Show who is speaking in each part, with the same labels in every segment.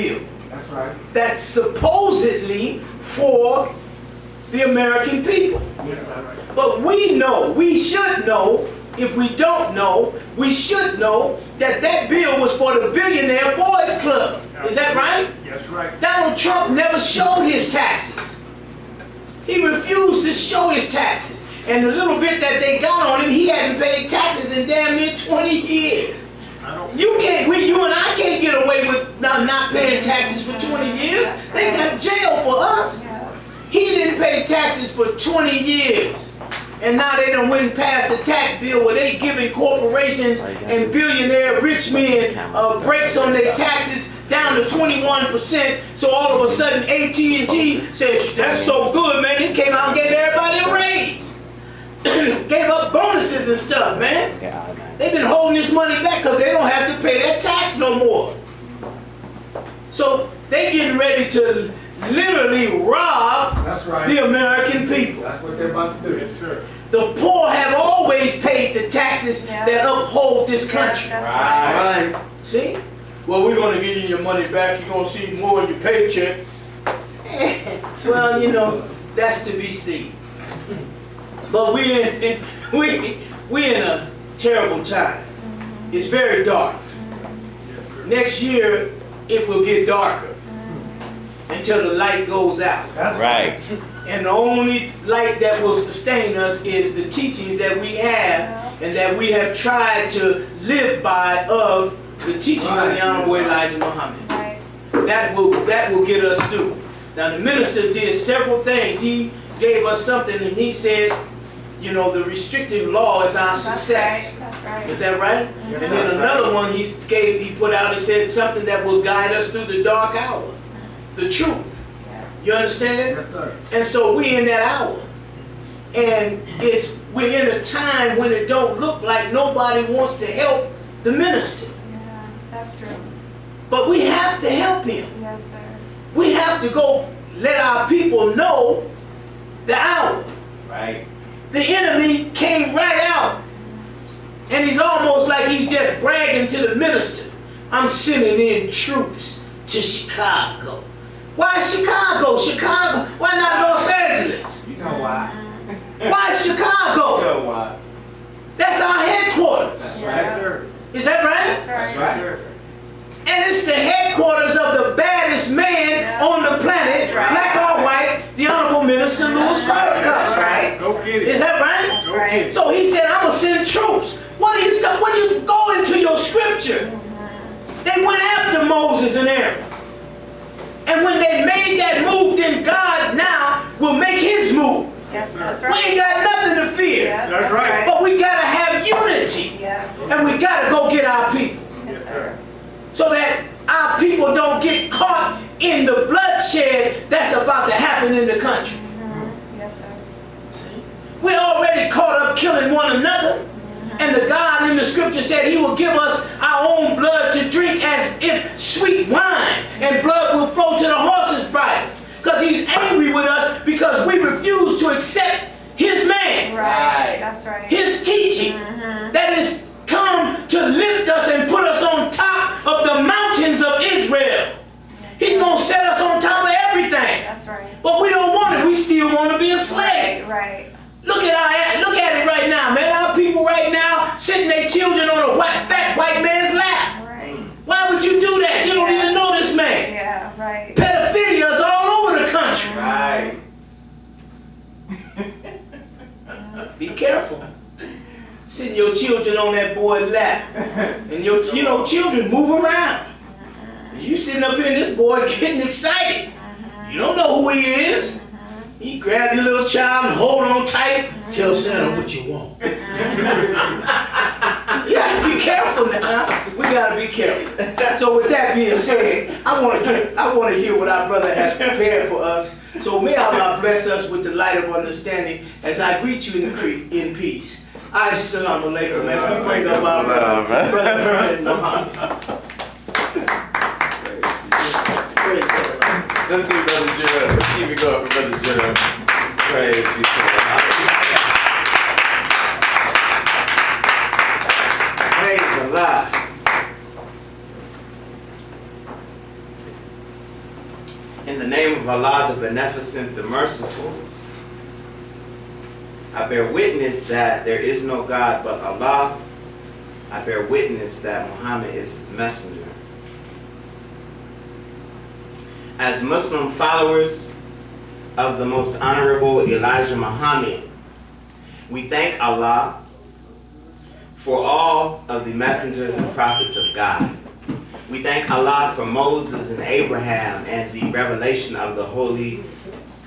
Speaker 1: bill.
Speaker 2: That's right.
Speaker 1: That's supposedly for the American people.
Speaker 2: Yes, sir.
Speaker 1: But we know, we should know, if we don't know, we should know that that bill was for the Billionaire Boys Club. Is that right?
Speaker 2: That's right.
Speaker 1: Donald Trump never showed his taxes. He refused to show his taxes. And the little bit that they got on him, he hadn't paid taxes in damn near 20 years. You and I can't get away with not paying taxes for 20 years. They got jail for us. He didn't pay taxes for 20 years. And now they done went and passed a tax bill where they giving corporations and billionaire rich men breaks on their taxes down to 21%. So all of a sudden AT&T says, that's so good, man. They came out and gave everybody a raise. Gave up bonuses and stuff, man. They've been holding this money back because they don't have to pay that tax no more. So they getting ready to literally rob the American people.
Speaker 2: That's what they're about to do. Yes, sir.
Speaker 1: The poor have always paid the taxes that uphold this country.
Speaker 2: Right.
Speaker 1: See? Well, we're going to give you your money back. You're going to see more in your paycheck. Well, you know, that's to be seen. But we're in a terrible time. It's very dark. Next year, it will get darker until the light goes out.
Speaker 2: That's right.
Speaker 1: And the only light that will sustain us is the teachings that we have and that we have tried to live by of the teachings of the Honorable Elijah Muhammad. That will get us through. Now the minister did several things. He gave us something and he said, you know, the restrictive law is our success.
Speaker 3: That's right.
Speaker 1: Is that right?
Speaker 2: Yes,
Speaker 1: and then another one he put out, he said something that will guide us through the dark hour. The truth.
Speaker 3: Yes.
Speaker 1: You understand?
Speaker 2: Yes, sir.
Speaker 1: And so we're in that hour. And we're in a time when it don't look like nobody wants to help the minister.
Speaker 3: Yeah, that's true.
Speaker 1: But we have to help him.
Speaker 3: Yes, sir.
Speaker 1: We have to go let our people know the hour.
Speaker 2: Right.
Speaker 1: The enemy came right out. And he's almost like he's just bragging to the minister. I'm sending in troops to Chicago. Why Chicago? Chicago? Why not Los Angeles?
Speaker 2: You know why.
Speaker 1: Why Chicago?
Speaker 2: You know why.
Speaker 1: That's our headquarters.
Speaker 2: That's right, sir.
Speaker 1: Is that right?
Speaker 3: That's right.
Speaker 2: That's right, sir.
Speaker 1: And it's the headquarters of the baddest man on the planet, black or white, the Honorable Minister Louis Farrakhan.
Speaker 3: Right.
Speaker 2: Go get it.
Speaker 1: Is that right?
Speaker 3: That's right.
Speaker 1: So he said, I'm going to send troops. What do you go into your scripture? They went after Moses and Aaron. And when they made that move, then God now will make his move.
Speaker 3: Yes, that's
Speaker 1: We
Speaker 3: right.
Speaker 1: ain't got nothing to fear.
Speaker 3: Yeah,
Speaker 2: That's right.
Speaker 1: But we got to have unity.
Speaker 3: Yeah.
Speaker 1: And we got to go get our people.
Speaker 3: Yes, sir.
Speaker 1: So that our people don't get caught in the bloodshed that's about to happen in the country.
Speaker 3: Yes, sir.
Speaker 1: See? We're already caught up killing one another. And the God in the scripture said he will give us our own blood to drink as if sweet wine. And blood will flow to the horse's bridle. Because he's angry with us because we refuse to accept his man.
Speaker 3: Right. That's right.
Speaker 1: His teaching that is come to lift us and put us on top of the mountains of Israel. He's going to set us on top of everything.
Speaker 3: That's right.
Speaker 1: But we don't want it. We still want to be a slave.
Speaker 3: Right.
Speaker 1: Look at it right now, man. Our people right now sitting their children on a fat white man's lap.
Speaker 3: Right.
Speaker 1: Why would you do that? You don't even know this man.
Speaker 3: Yeah, right.
Speaker 1: Pedophilia is all over the country.
Speaker 2: Right.
Speaker 1: Be careful. Sitting your children on that boy's lap. And children move around. And you sitting up here and this boy getting excited. You don't know who he is. He grabbed your little child and hold on tight. Tell Santa what you want. You gotta be careful now. We gotta be careful. So with that being said, I want to hear what our brother has prepared for us. So may Allah bless us with the light of understanding as I greet you in peace. Assalamu alaikum. And we bring up our brother Herman Muhammad.
Speaker 4: Let's do Brother Jerome. Let's keep it going for Brother Jerome. Praise be to God.
Speaker 1: Praise Allah. name of Allah, the Beneficent, the Merciful, I bear witness that there is no God but Allah. I bear witness that Muhammad is his messenger. As Muslim followers of the most honorable Elijah Muhammad, we thank Allah for all of the messengers and prophets of God. We thank Allah for Moses and Abraham and the revelation of the Holy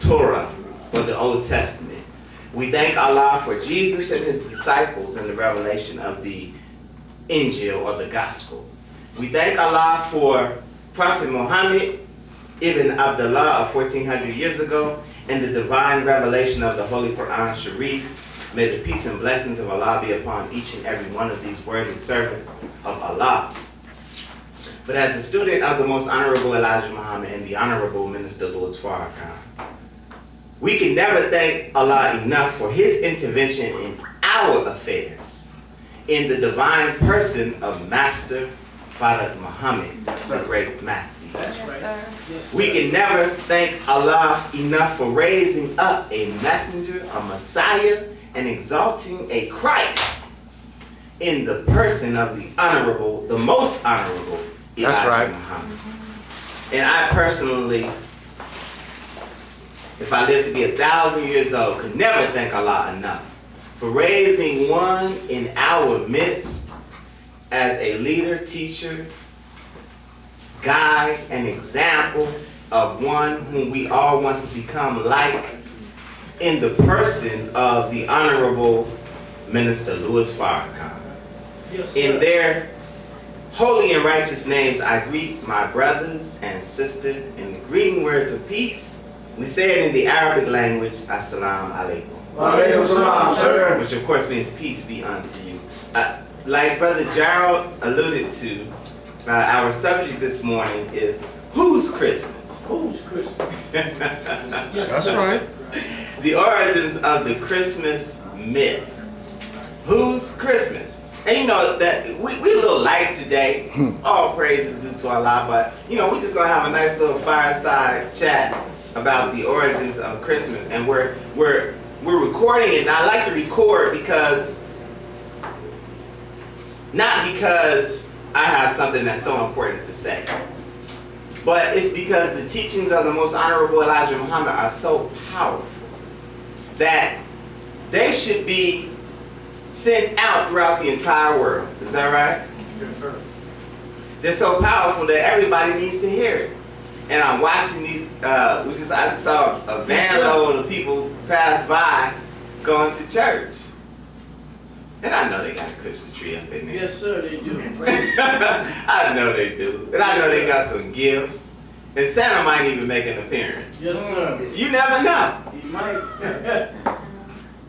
Speaker 1: Torah, or the Old Testament. We thank Allah for Jesus and his disciples and the revelation of the Injil, or the Gospel. We thank Allah for Prophet Muhammad ibn Abdullah of 1400 years ago and the divine revelation of the Holy Quran Sharif. May the peace and blessings of Allah be upon each and every one of these worthy servants of Allah. But as a student of the most honorable Elijah Muhammad and the honorable Minister Louis Farrakhan, we can never thank Allah enough for his intervention in our affairs in the divine person of Master Father Muhammad, the great Mahdi.
Speaker 3: Yes, sir.
Speaker 1: We can never thank Allah enough for raising up a messenger, a Messiah, and exalting a Christ in the person of the honorable, the most honorable Elijah Muhammad. And I personally, if I lived to be 1,000 years old, could never thank Allah enough for raising one in our midst as a leader, teacher, guide, and example of one whom we all want to become like, in the person of the Honorable Minister Louis Farrakhan.
Speaker 2: Yes,
Speaker 1: In their holy and righteous names, I greet my brothers and sisters in the greeting words of peace. We say it in the Arabic language, Assalamu alaikum.
Speaker 2: Walaikum salam, sir.
Speaker 1: Which of course means peace be unto you. Like Brother Gerald alluded to, our subject this morning is whose Christmas?
Speaker 2: Who's Christmas? Yes,
Speaker 4: That's
Speaker 2: sir.
Speaker 4: right.
Speaker 1: The origins of the Christmas myth. Whose Christmas? And you know that we a little light today. All praise is due to Allah, but you know, we're just gonna have a nice little fireside chat about the origins of Christmas. And we're recording it. And I like to record because, not because I have something that's so important to say, but it's because the teachings of the most honorable Elijah Muhammad are so powerful that they should be sent out throughout the entire world. Is that right?
Speaker 2: Yes, sir.
Speaker 1: They're so powerful that everybody needs to hear it. And I'm watching these, I just saw a van load of people pass by going to church. And I know they got a Christmas tree up in there.
Speaker 2: Yes, sir, they do.
Speaker 1: I know they do. And I know they got some gifts. And Santa might even make an appearance.
Speaker 2: Yes, sir.
Speaker 1: You never know.
Speaker 2: He might.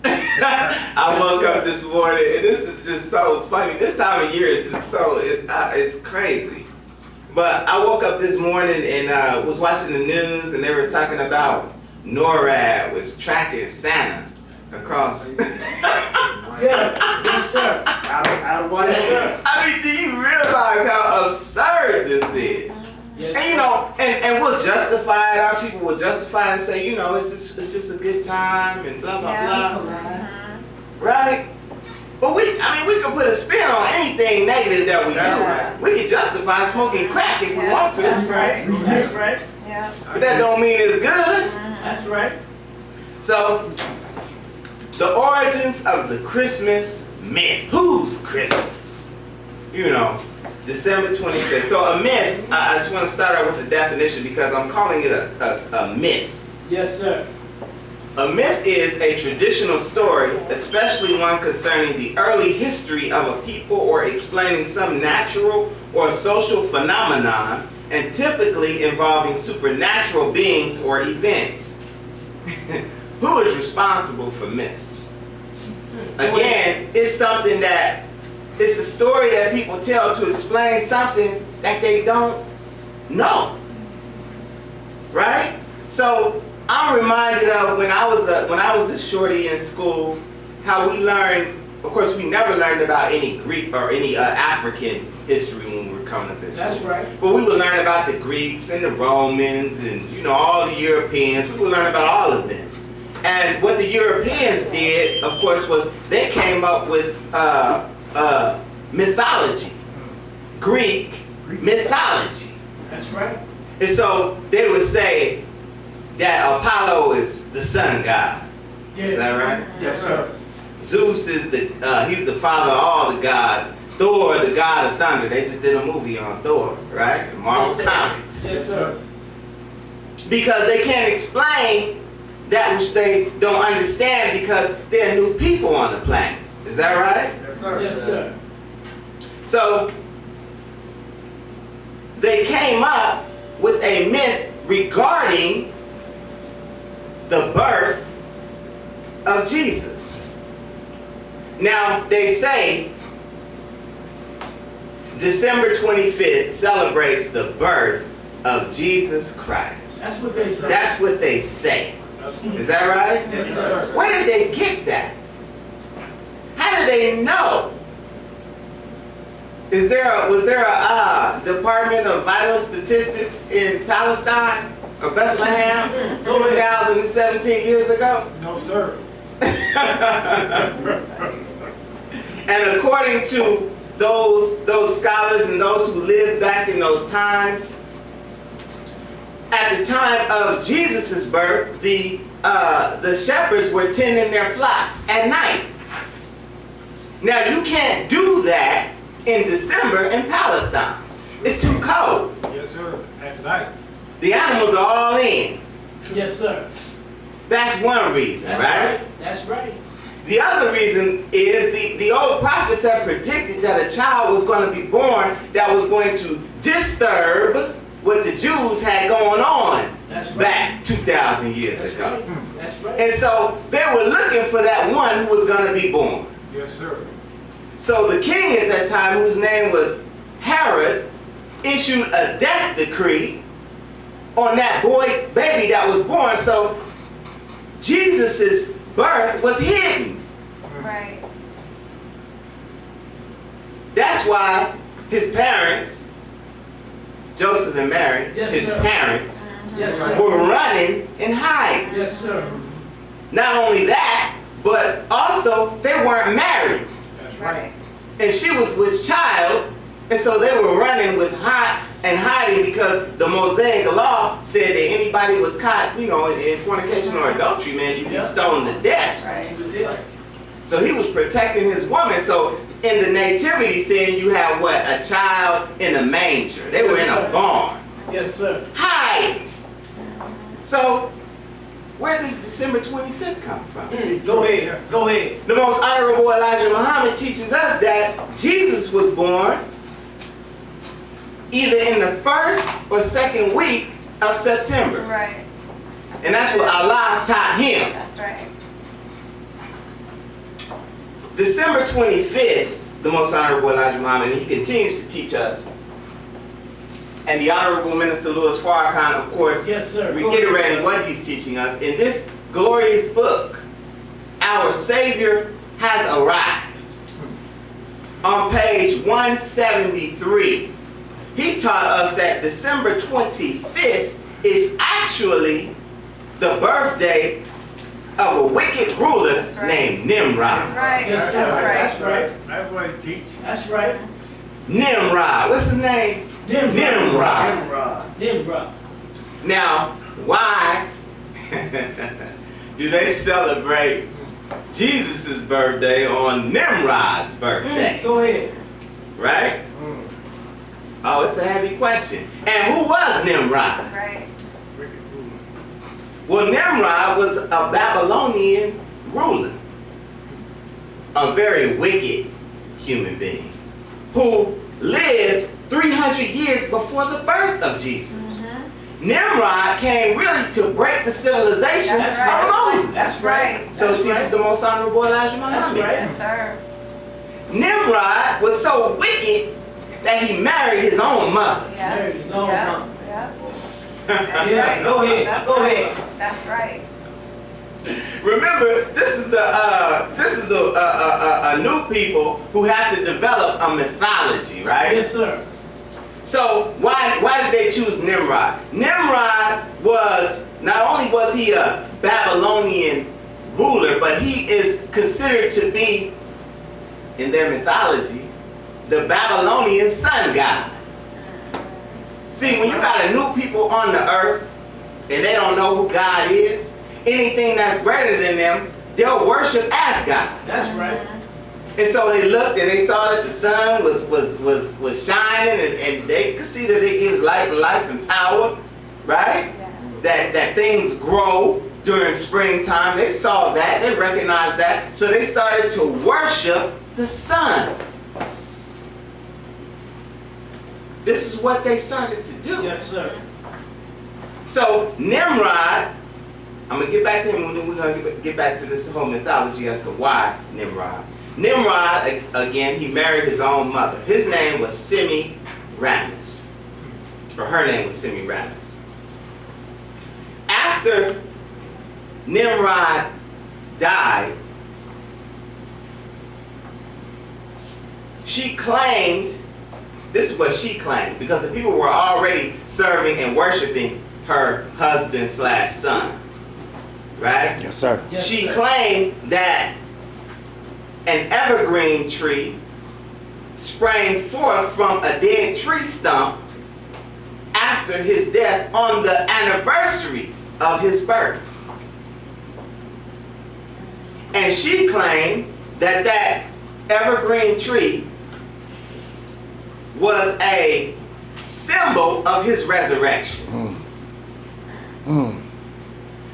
Speaker 1: I woke up this morning, and this is just so funny. This time of year is just so, it's crazy. But I woke up this morning and was watching the news, and they were talking about NORAD was tracking Santa across.
Speaker 2: Yeah, yes, sir. Out of what, sir?
Speaker 1: I mean, do you realize how absurd this is?
Speaker 2: Yes,
Speaker 1: And you know, and we'll justify it. Our people will justify it and say, you know, it's just a good time and blah blah blah, right? But we can put a spin on anything negative that we
Speaker 2: That's
Speaker 1: do. We can justify smoking crack if we want to,
Speaker 2: That's right. That's right.
Speaker 3: Yeah.
Speaker 1: but that don't mean it's good.
Speaker 2: That's right.
Speaker 1: So, the origins of the Christmas myth. Whose Christmas? You know, December 25th. So a myth, I just want to start out with the definition because I'm calling it a myth.
Speaker 2: Yes, sir.
Speaker 1: A myth is a traditional story, especially one concerning the early history of a people or explaining some natural or social phenomenon, and typically involving supernatural beings or events. Who is responsible for myths? Again, it's something that, it's a story that people tell to explain something that they don't know. Right? So I'm reminded of when I was a shorty in school, how we learned, of course we never learned about any Greek or any African history when we were coming up in school.
Speaker 2: That's right.
Speaker 1: But we would learn about the Greeks and the Romans and, you know, all the Europeans. We would learn about all of them. And what the Europeans did, of course, was they came up with mythology. Greek mythology.
Speaker 2: That's right.
Speaker 1: And so they would say that Apollo is the sun god. Is that right?
Speaker 2: Yes, sir.
Speaker 1: Zeus is he's the father of all the gods. Thor, the god of thunder. They just did a movie on Thor, right? Marvel Comics.
Speaker 2: Yes, sir.
Speaker 1: Because they can't explain that which they don't understand because there are new people on the planet. Is that right?
Speaker 2: Yes, sir. Yes, sir.
Speaker 1: So they came up with a myth regarding the birth of Jesus. Now, they say December 25th celebrates the birth of Jesus Christ.
Speaker 2: That's what they say.
Speaker 1: That's what they say. Is that right?
Speaker 2: Yes, sir.
Speaker 1: Where did they get that? How did they know? Was there a Department of Vital Statistics in Palestine or Bethlehem 2017 years ago?
Speaker 2: No, sir.
Speaker 1: And according to those scholars and those who lived back in those times, at the time of Jesus' birth, the shepherds were tending their flocks at night. Now you can't do that in December in Palestine. It's too cold.
Speaker 2: Yes, sir. At night.
Speaker 1: The animals are all in.
Speaker 2: Yes, sir.
Speaker 1: That's one reason, right?
Speaker 2: That's right.
Speaker 1: The other reason is the old prophets have predicted that a child was going to be born that was going to disturb what the Jews had going on back 2,000 years ago.
Speaker 2: Right. That's right.
Speaker 1: And so they were looking for that one who was going to be born.
Speaker 2: Yes, sir.
Speaker 1: So the king at that time, whose name was Herod, issued a death decree on that boy baby that was born. So Jesus' birth was hidden.
Speaker 3: Right.
Speaker 1: That's why his parents, Joseph and Mary,
Speaker 2: Yes,
Speaker 1: his
Speaker 2: sir.
Speaker 1: parents,
Speaker 2: Yes, sir.
Speaker 1: were running and hiding.
Speaker 2: Yes, sir.
Speaker 1: Not only that, but also they weren't married.
Speaker 2: That's
Speaker 3: Right.
Speaker 1: And she was with child, and so they were running with hiding because the Mosaic law said that anybody was caught, you know, in fornication or adultery, man, you'd be stoned to death.
Speaker 3: Right.
Speaker 1: So he was protecting his woman. So in the nativity scene, you have what? A child in a manger. They were in a barn.
Speaker 2: Yes, sir.
Speaker 1: Hide. So where does December 25th come from?
Speaker 2: Go ahead. Go ahead.
Speaker 1: The most honorable Elijah Muhammad teaches us that Jesus was born either in the first or second week of September.
Speaker 3: Right.
Speaker 1: And that's what Allah taught him.
Speaker 3: That's right.
Speaker 1: December 25th, the most honorable Elijah Muhammad, and he continues to teach us. And the Honorable Minister Louis Farrakhan, of course,
Speaker 2: Yes, sir.
Speaker 1: reiterating what he's teaching us. In this glorious book, our Savior has arrived. On page 173, he taught us that December 25th is actually the birthday of a wicked ruler
Speaker 3: That's right.
Speaker 1: named Nimrod.
Speaker 3: That's right.
Speaker 2: Yes, sir.
Speaker 3: That's
Speaker 2: That's
Speaker 3: right.
Speaker 2: right. That's what he teaches. That's right.
Speaker 1: Nimrod. What's his name? Nimrod.
Speaker 2: Nimrod.
Speaker 1: Now, why do they celebrate Jesus' birthday on Nimrod's birthday?
Speaker 2: Go ahead.
Speaker 1: Right? Oh, it's a heavy question. And who was Nimrod?
Speaker 3: Right.
Speaker 1: Well, Nimrod was a Babylonian ruler, a very wicked human being who lived 300 years before the birth of Jesus. Nimrod came really to break the civilization
Speaker 3: That's
Speaker 1: of
Speaker 3: right.
Speaker 1: Moses.
Speaker 3: That's right.
Speaker 1: So
Speaker 2: That's
Speaker 1: teaches
Speaker 2: right.
Speaker 1: the most honorable Elijah Muhammad.
Speaker 2: right.
Speaker 3: Yes, sir.
Speaker 1: Nimrod was so wicked that he married his own mother.
Speaker 3: Yeah.
Speaker 2: Married his own
Speaker 3: Yeah.
Speaker 2: mom.
Speaker 3: Yeah. That's
Speaker 2: Yeah,
Speaker 3: right.
Speaker 2: go ahead.
Speaker 3: That's
Speaker 2: Go
Speaker 3: right.
Speaker 2: ahead.
Speaker 3: That's right.
Speaker 1: Remember, this is a new people who have to develop a mythology, right?
Speaker 2: Yes, sir.
Speaker 1: So why did they choose Nimrod? Nimrod was, not only was he a Babylonian ruler, but he is considered to be, in their mythology, the Babylonian sun god. See, when you got a new people on the earth and they don't know who God is, anything that's greater than them, they'll worship as God.
Speaker 2: That's right.
Speaker 1: And so they looked and they saw that the sun was shining, and they could see that it gives light and life and power, right? That things grow during springtime. They saw that, they recognized that, so they started to worship the sun. This is what they started to do.
Speaker 2: Yes, sir.
Speaker 1: So Nimrod, I'm going to get back to him, and then we're going to get back to this whole mythology as to why Nimrod. Nimrod, again, he married his own mother. His name was Semiramis, or her name was Semiramis. After Nimrod died, she claimed, this is what she claimed, because the people were already serving and worshiping her husband / son, right?
Speaker 5: Yes, sir.
Speaker 2: Yes,
Speaker 1: She
Speaker 2: sir.
Speaker 1: claimed that an evergreen tree sprang forth from a dead tree stump after his death on the anniversary of his birth. And she claimed that that evergreen tree was a symbol of his resurrection.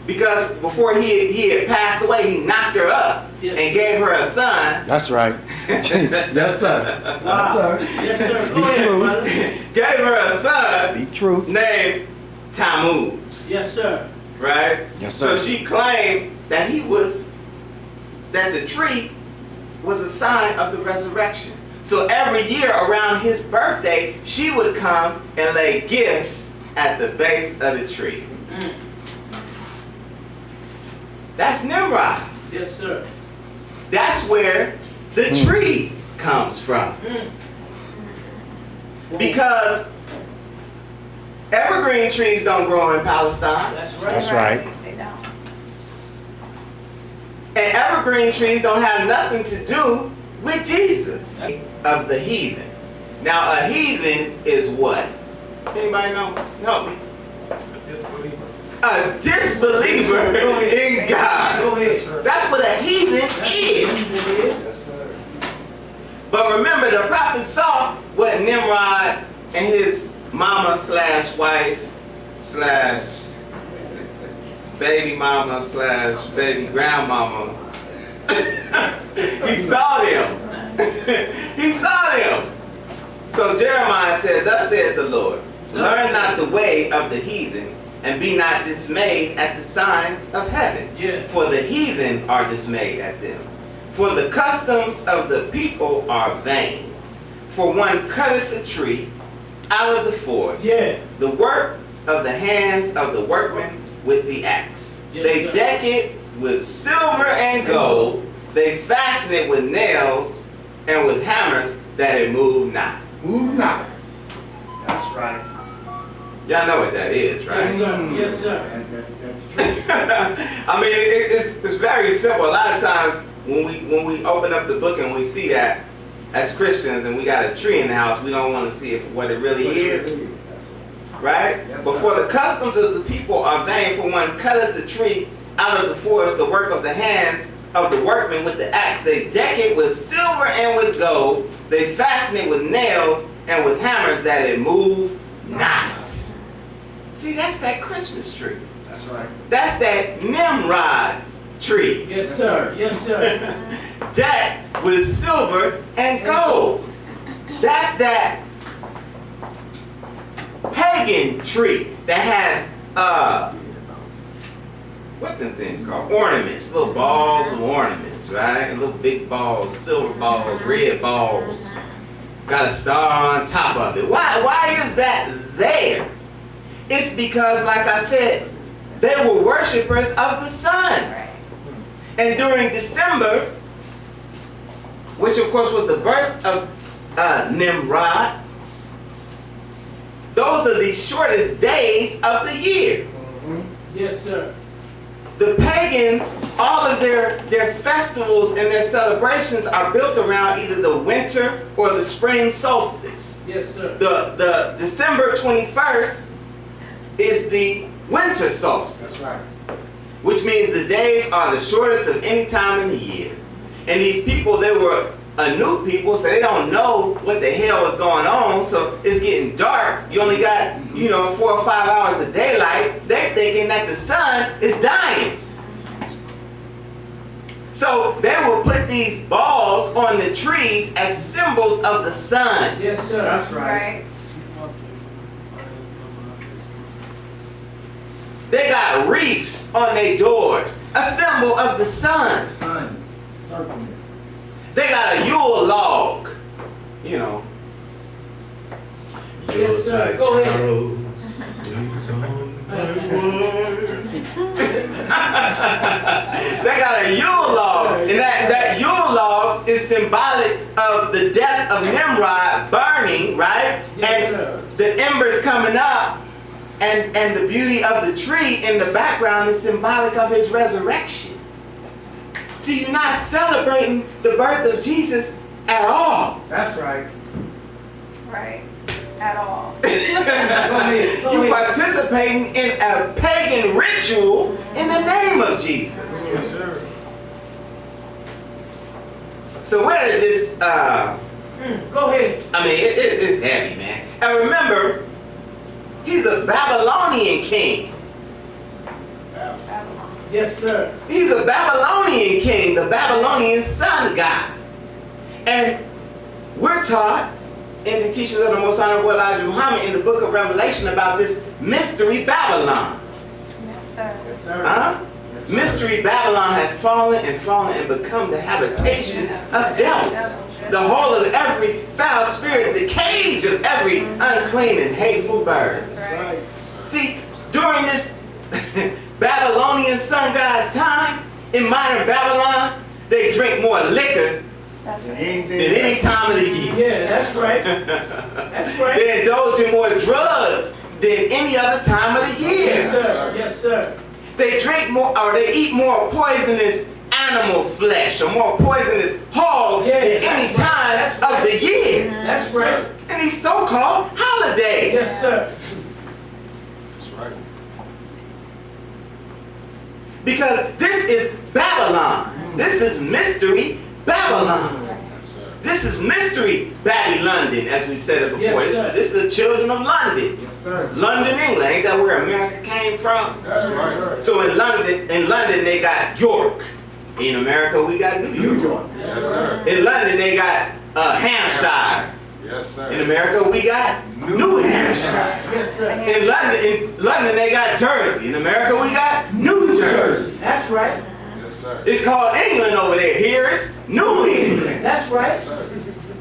Speaker 1: Because before he had passed away, he knocked her up
Speaker 2: Yes.
Speaker 1: and gave her a son.
Speaker 5: That's right. Yes, sir.
Speaker 2: Wow.
Speaker 5: Yes, sir.
Speaker 2: Yes, sir.
Speaker 5: Speak
Speaker 2: Go ahead,
Speaker 5: truth.
Speaker 2: brother.
Speaker 1: Gave her a son
Speaker 5: Speak truth.
Speaker 1: named Tammuz.
Speaker 2: Yes, sir.
Speaker 1: Right?
Speaker 5: Yes,
Speaker 1: So
Speaker 5: sir.
Speaker 1: she claimed that that the tree was a sign of the resurrection. So every year around his birthday, she would come and lay gifts at the base of the tree.
Speaker 2: Mm.
Speaker 1: That's Nimrod.
Speaker 2: Yes, sir.
Speaker 1: That's where the tree comes from.
Speaker 2: Mm.
Speaker 1: Because evergreen trees don't grow in Palestine.
Speaker 2: That's right.
Speaker 5: That's right.
Speaker 3: They don't.
Speaker 1: And evergreen trees don't have nothing to do with Jesus. Of the heathen. Now a heathen is what? Anybody know? Help me. A disbeliever in God.
Speaker 2: Go ahead.
Speaker 1: That's what a heathen is.
Speaker 2: Yes, it is.
Speaker 1: But remember, the prophet saw what Nimrod and his mama / wife / baby mama / baby grandmama. He saw them. He saw them. So Jeremiah said, "Thus saith the Lord, learn not the way of the heathen, and be not dismayed at the signs of heaven.
Speaker 2: Yeah.
Speaker 1: For the heathen are dismayed at them. For the customs of the people are vain. For one cutteth a tree out of the forest,
Speaker 2: Yeah.
Speaker 1: the work of the hands of the workmen with the axe.
Speaker 2: Yes,
Speaker 1: They
Speaker 2: sir.
Speaker 1: deck it with silver and gold. They fasten it with nails and with hammers, that it move not."
Speaker 2: Move not.
Speaker 5: That's right.
Speaker 1: Y'all know what that is, right?
Speaker 2: Yes, sir. Yes, sir.
Speaker 5: That's true.
Speaker 1: I mean, it's very simple. A lot of times when we open up the book and we see that as Christians and we got a tree in the house, we don't want to see what it really is, right?
Speaker 5: Yes,
Speaker 1: But
Speaker 5: sir.
Speaker 1: for the customs of the people are vain, for one cutteth the tree out of the forest, the work of the hands of the workmen with the axe. They deck it with silver and with gold. They fasten it with nails and with hammers, that it move not. See, that's that Christmas tree.
Speaker 5: That's right.
Speaker 1: That's that Nimrod tree.
Speaker 2: Yes, sir. Yes, sir.
Speaker 1: Decked with silver and gold. That's that pagan tree that has what them things called? Ornaments, little balls of ornaments, right? Little big balls, silver balls, red balls. Got a star on top of it. Why is that there? It's because, like I said, they were worshipers of the sun.
Speaker 3: Right.
Speaker 1: And during December, which of course was the birth of Nimrod, those are the shortest days of the year.
Speaker 2: Yes, sir.
Speaker 1: The pagans, all of their festivals and their celebrations are built around either the winter or the spring solstice.
Speaker 2: Yes, sir.
Speaker 1: The December 21st is the winter solstice.
Speaker 5: That's right.
Speaker 1: Which means the days are the shortest of any time in the year. And these people, they were a new people, so they don't know what the hell is going on, so it's getting dark. You only got, 4 or 5 hours of daylight. They're thinking that the sun is dying. So they will put these balls on the trees as symbols of the sun.
Speaker 2: Yes, sir.
Speaker 5: That's right.
Speaker 3: Right.
Speaker 1: They got reefs on their doors, a symbol of the sun.
Speaker 5: Sun, circleness.
Speaker 1: They got a Yule log,
Speaker 2: Yes, sir. Go ahead.
Speaker 1: They got a Yule log, and that Yule log is symbolic of the death of Nimrod burning, right?
Speaker 2: Yes, sir.
Speaker 1: And the embers coming up, and the beauty of the tree in the background is symbolic of his resurrection. See, you're not celebrating the birth of Jesus at all.
Speaker 5: That's right.
Speaker 3: Right. At all.
Speaker 1: You participating in a pagan ritual in the name of Jesus.
Speaker 5: Yes, sir.
Speaker 1: So where did this,
Speaker 2: Go ahead.
Speaker 1: it's heavy, man. And remember, he's a Babylonian king.
Speaker 3: Babylon.
Speaker 2: Yes, sir.
Speaker 1: He's a Babylonian king, the Babylonian sun god. And we're taught in the teachings of the Most Honorable Elijah Muhammad in the book of Revelation about this mystery Babylon.
Speaker 3: Yes, sir.
Speaker 5: Yes, sir.
Speaker 1: Huh?
Speaker 5: Yes, sir.
Speaker 1: Mystery Babylon has fallen and become the habitation of devils, the hall of every foul spirit, the cage of every unclean and hateful bird.
Speaker 3: That's
Speaker 5: That's
Speaker 3: right.
Speaker 5: right.
Speaker 1: See, during this Babylonian sun god's time, in modern Babylon, they drink more liquor
Speaker 3: That's
Speaker 5: And
Speaker 3: right.
Speaker 5: anything
Speaker 1: than any time of the year.
Speaker 2: Yeah, that's right. That's right.
Speaker 1: They indulge in more drugs than any other time of the
Speaker 2: Yes,
Speaker 1: year.
Speaker 2: sir. Yes, sir.
Speaker 1: They drink more, or they eat more poisonous animal flesh, or more poisonous hog
Speaker 2: Yeah,
Speaker 1: than any
Speaker 2: that's
Speaker 1: time
Speaker 2: right.
Speaker 1: of the year.
Speaker 2: That's right.
Speaker 1: And these so-called holidays.
Speaker 2: Yes, sir.
Speaker 4: That's right.
Speaker 1: Because this is Babylon. This is mystery Babylon.
Speaker 4: Yes, sir.
Speaker 1: This is mystery Babylon, as we said it before.
Speaker 2: Yes, sir.
Speaker 1: This is the children of London.
Speaker 5: Yes, sir.
Speaker 1: London, England. Ain't that where America came from?
Speaker 4: That's right.
Speaker 1: So in London they got York. In America, we got New
Speaker 5: New
Speaker 1: York.
Speaker 5: York.
Speaker 4: Yes, sir.
Speaker 1: In London, they got Hampshire.
Speaker 4: Yes, sir.
Speaker 1: In America, we got New Hampshire.
Speaker 2: Yes, sir.
Speaker 1: In London, they got Jersey. In America, we got New Jersey.
Speaker 2: That's right.
Speaker 4: Yes, sir.
Speaker 1: It's called England over there. Here it's New England.
Speaker 2: That's right.
Speaker 4: Yes, sir.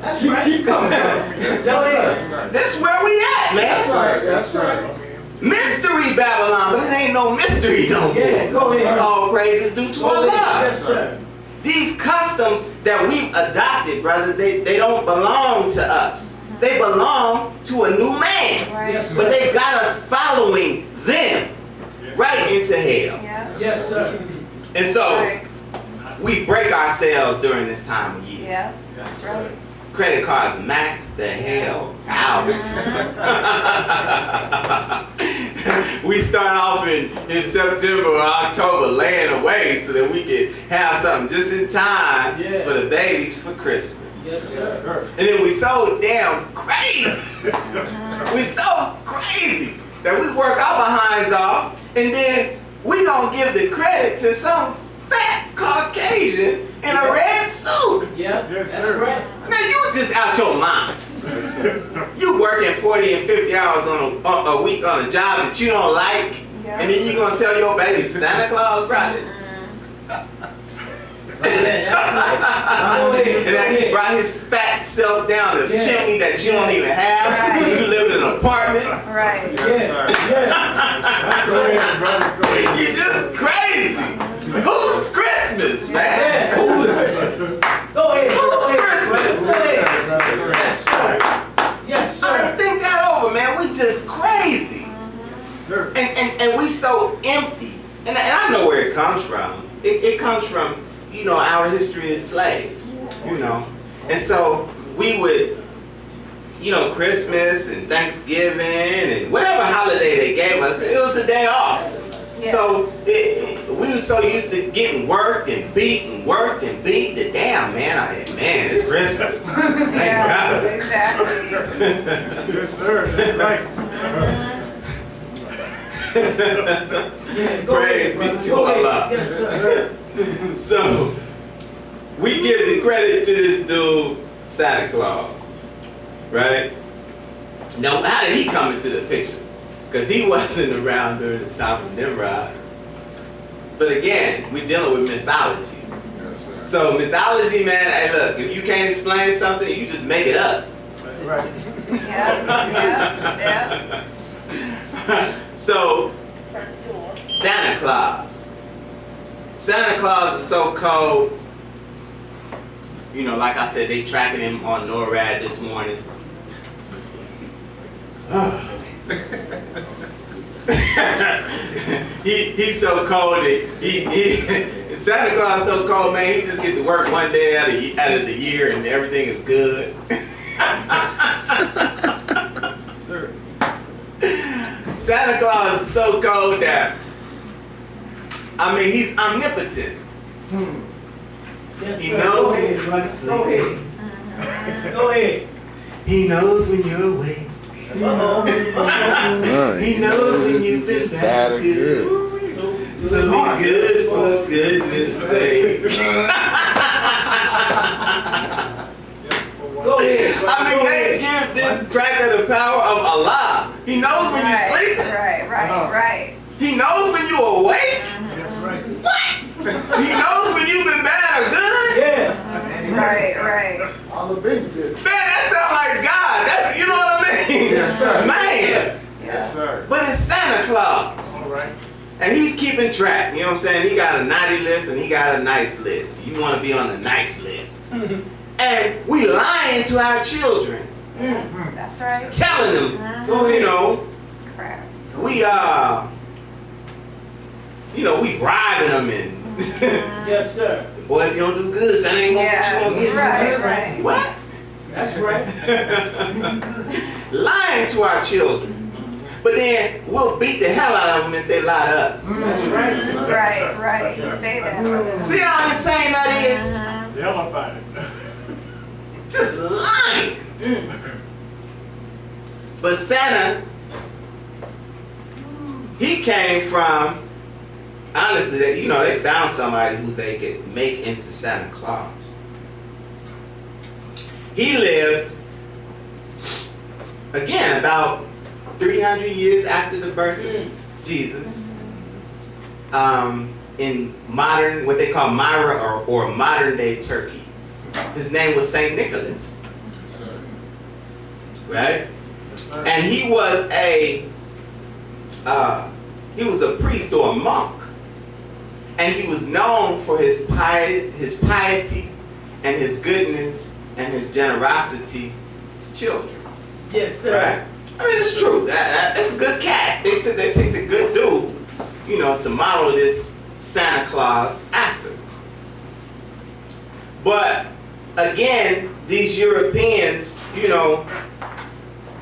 Speaker 2: That's
Speaker 5: Keep
Speaker 2: right.
Speaker 5: coming, brother.
Speaker 4: Yes,
Speaker 2: Go
Speaker 4: sir.
Speaker 2: ahead.
Speaker 4: Yes, sir.
Speaker 1: This is where we at,
Speaker 4: That's
Speaker 1: man.
Speaker 4: right. That's right.
Speaker 1: Mystery Babylon, but it ain't no mystery no more.
Speaker 2: Yeah, go ahead.
Speaker 1: All praises due to
Speaker 2: Go ahead.
Speaker 1: Allah.
Speaker 2: Yes, sir.
Speaker 1: These customs that we've adopted, brothers, they don't belong to us. They belong to a new man.
Speaker 3: Right.
Speaker 2: Yes,
Speaker 1: But
Speaker 2: sir.
Speaker 1: they've got us following them right into hell.
Speaker 3: Yeah.
Speaker 2: Yes, sir.
Speaker 1: And so
Speaker 3: Right.
Speaker 1: we break ourselves during this time of year.
Speaker 3: Yeah. That's right.
Speaker 1: Credit cards max the hell out. We start off in September or October laying away so that we can have something just in time
Speaker 2: Yeah.
Speaker 1: for the babies for Christmas.
Speaker 2: Yes, sir.
Speaker 1: And then we so damn crazy. We so crazy that we work our behinds off and then we gonna give the credit to some fat Caucasian in a red suit.
Speaker 2: Yeah,
Speaker 5: Yes,
Speaker 2: that's
Speaker 5: sir.
Speaker 2: right.
Speaker 1: Now you just out your mind. You working 40 and 50 hours on a week on a job that you don't like,
Speaker 3: Yeah.
Speaker 1: and then you gonna tell your baby Santa Claus brought it. And then he brought his fat self down the
Speaker 2: Yeah.
Speaker 1: chimney that you don't even have.
Speaker 3: Right.
Speaker 1: You live in an apartment.
Speaker 3: Right.
Speaker 4: Yes, sir.
Speaker 2: Yeah.
Speaker 5: Go ahead, brother. Go ahead.
Speaker 1: You just crazy. Who's Christmas, man?
Speaker 2: Yeah. Go ahead. Go
Speaker 1: Who's
Speaker 2: ahead.
Speaker 1: Christmas?
Speaker 2: Go ahead. Yes, sir. Yes,
Speaker 1: I mean,
Speaker 2: sir.
Speaker 1: think that over, man.
Speaker 4: we just crazy.
Speaker 5: Sir.
Speaker 4: And we so empty. And I know where it comes from. It comes from, you know, our history as slaves, you know. And so we would, you know, Christmas and Thanksgiving and whatever holiday they gave us, it was the day off.
Speaker 3: Yeah.
Speaker 4: So we were so used to getting worked and beat and worked and beat that damn, man, it's Christmas. Thank
Speaker 3: Yeah,
Speaker 4: God.
Speaker 3: exactly.
Speaker 5: Yes, sir. That's right.
Speaker 2: Yeah, go
Speaker 4: Praise
Speaker 2: ahead,
Speaker 4: be
Speaker 2: brother.
Speaker 4: to
Speaker 2: Go ahead.
Speaker 4: Allah.
Speaker 2: Yes, sir.
Speaker 4: So we give the credit to this dude, Santa Claus, right? Now, how did he come into the picture? Because he wasn't around during the time of Nimrod. But again, we're dealing with mythology.
Speaker 5: Yes, sir.
Speaker 4: So mythology, man, hey look, if you can't explain something, you just make it up.
Speaker 5: That's right.
Speaker 3: Yeah.
Speaker 4: So, Santa Claus. Santa Claus is so cold. You know, like I said, they tracking him on NORAD this morning. He's so cold that Santa Claus is so cold, man, he just get to work one day out of the year and everything is good.
Speaker 5: Sir.
Speaker 4: Santa Claus is so cold that, I mean, he's omnipotent.
Speaker 2: Yes,
Speaker 4: He
Speaker 2: sir.
Speaker 4: knows
Speaker 2: Go ahead,
Speaker 4: when
Speaker 2: brother.
Speaker 4: you're
Speaker 2: Go
Speaker 4: sleeping.
Speaker 2: ahead. Go ahead.
Speaker 4: He knows when you're awake.
Speaker 2: Uh-oh.
Speaker 4: He knows when you've been bad or good. So be good for goodness sake.
Speaker 2: Go ahead. brother.
Speaker 4: I mean,
Speaker 2: Go
Speaker 4: they
Speaker 2: ahead.
Speaker 4: give this cracker the power of Allah. He knows when you're sleeping.
Speaker 3: Right.
Speaker 4: He knows when you're awake.
Speaker 5: That's right.
Speaker 4: He knows when you've been bad or good.
Speaker 2: Yeah.
Speaker 3: Right.
Speaker 5: All the big business.
Speaker 4: Man, that sounds like God. That's, you know what I mean?
Speaker 5: Yes, sir.
Speaker 4: Man.
Speaker 5: Yes, sir.
Speaker 4: But it's Santa Claus.
Speaker 5: All right.
Speaker 4: And he's keeping track. You know what I'm saying? He got a naughty list and he got a nice list. You want to be on the nice list. And we lying to our children.
Speaker 3: That's right.
Speaker 4: Telling them,
Speaker 2: Go ahead.
Speaker 4: you know,
Speaker 3: Crap.
Speaker 4: we we bribing them and
Speaker 2: Yes, sir.
Speaker 4: boy, if you don't do good, Santa ain't gonna
Speaker 3: Yeah.
Speaker 4: get you.
Speaker 3: Right.
Speaker 4: What?
Speaker 2: That's right.
Speaker 4: Lying to our children. But then we'll beat the hell out of them if they lie to us.
Speaker 2: That's right.
Speaker 3: Right. You say that, brother.
Speaker 4: See how insane that is?
Speaker 5: Yell about it.
Speaker 4: Just lying. But Santa, he came from, honestly, they found somebody who they could make into Santa Claus. He lived, again, about 300 years after the birth of Jesus, in modern, what they call Myra or modern day Turkey. His name was Saint Nicholas,
Speaker 5: Yes, sir.
Speaker 4: right? And he was a priest or a monk, and he was known for his piety and his goodness and his generosity to children.
Speaker 2: Yes, sir.
Speaker 4: Right? I mean, it's true. That's a good cat. They picked a good dude, to model this Santa Claus after. But again, these Europeans,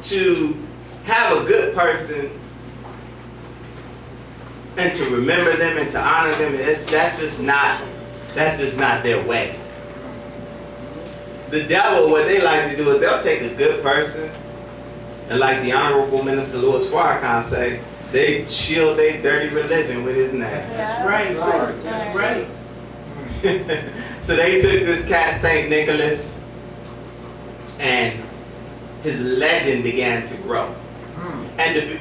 Speaker 4: to have a good person and to remember them and to honor them, that's just not their way. The devil, what they like to do is they'll take a good person, and like the Honorable Minister Louis Farrakhan say, they shield their dirty religion with his name.
Speaker 2: That's right, Lord. That's right.
Speaker 4: So they took this cat, Saint Nicholas, and his legend began to grow. And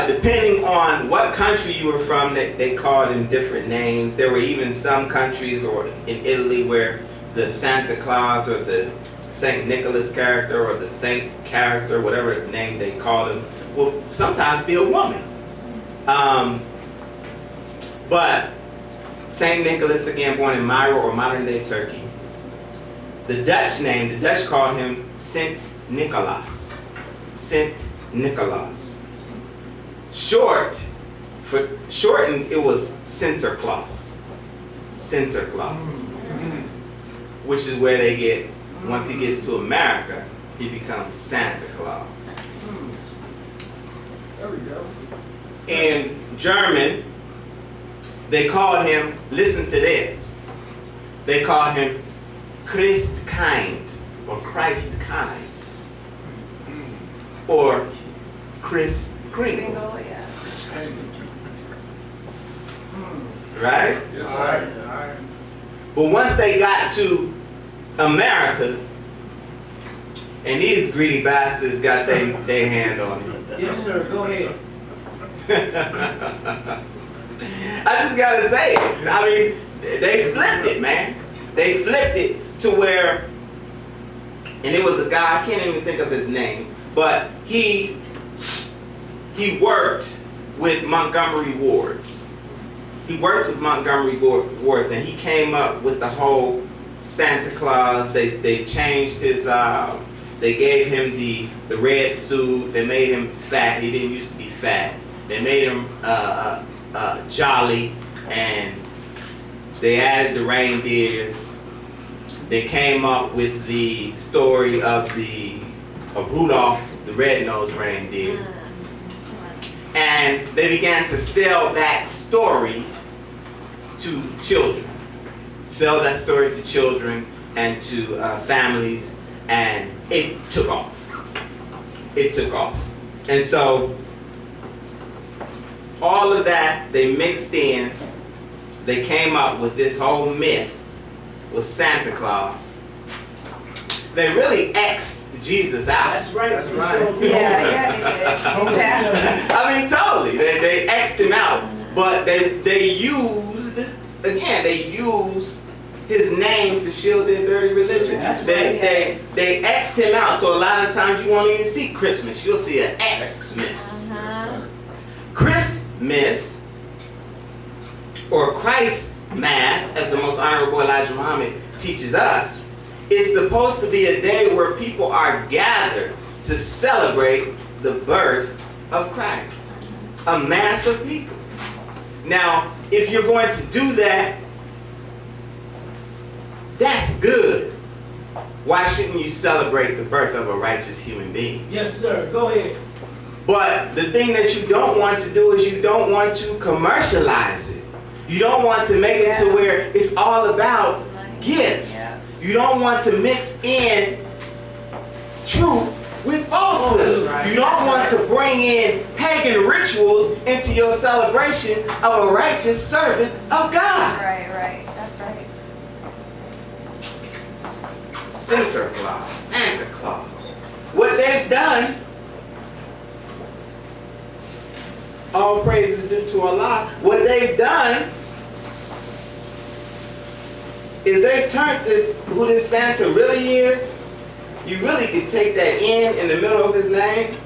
Speaker 4: depending on what country you were from, they called him different names. There were even some countries, or in Italy, where the Santa Claus or the Saint Nicholas character or the saint character, whatever name they called him, will sometimes be a woman. But Saint Nicholas, again, born in Myra or modern day Turkey. The Dutch called him Sint Nicolaas. Sint Nicholas. Shortened, it was Santa Claus. Santa Claus. Which is where they get, once he gets to America, he becomes Santa Claus.
Speaker 5: There we go.
Speaker 4: In German, they called him, listen to this, they called him Christkind, or Christkind, or Chris Kringle,
Speaker 3: Bingo, yeah.
Speaker 4: right?
Speaker 5: Yes, sir.
Speaker 4: But once they got to America, and these greedy bastards got their hand on him.
Speaker 1: Yes, sir. Go ahead.
Speaker 4: I just gotta say it. I mean, they flipped it, man. They flipped it to where, and it was a guy, I can't even think of his name, but he worked with Montgomery Wards. He worked with Montgomery Wards, and he came up with the whole Santa Claus. They changed his, they gave him the red suit. They made him fat. He didn't used to be fat. They made him jolly, and they added the reindeers. They came up with the story of Rudolph the red-nosed reindeer, and they began to sell that story to children. Sell that story to children and to families, and it took off. It took off, and so all of that they mixed in. They came up with this whole myth with Santa Claus. They really X'd Jesus out.
Speaker 1: That's right.
Speaker 2: That's right.
Speaker 3: Yeah, they did. Exactly.
Speaker 4: I mean, totally. They X'd him out, but they used his name to shield their dirty religion.
Speaker 1: That's right.
Speaker 4: They X'd him out, so a lot of times you won't even see Christmas. You'll see an Xmas. Christmas, or Christ Mass, as the most honorable Elijah Muhammad teaches us, is supposed to be a day where people are gathered to celebrate the birth of Christ. A mass of people. Now, if you're going to do that, that's good. Why shouldn't you celebrate the birth of a righteous human being?
Speaker 1: Yes, sir. Go ahead.
Speaker 4: But the thing that you don't want to do is you don't want to commercialize it. You don't want to make it to where it's all about gifts.
Speaker 3: Yeah.
Speaker 4: You don't want to mix in truth with falsehood.
Speaker 1: Right.
Speaker 4: You don't want to bring in pagan rituals into your celebration of a righteous servant of God.
Speaker 3: Right. That's right.
Speaker 4: Santa Claus. What they've done, all praise is due to Allah. What they've done is they've turned who this Santa really is. You really could take that in the middle of his name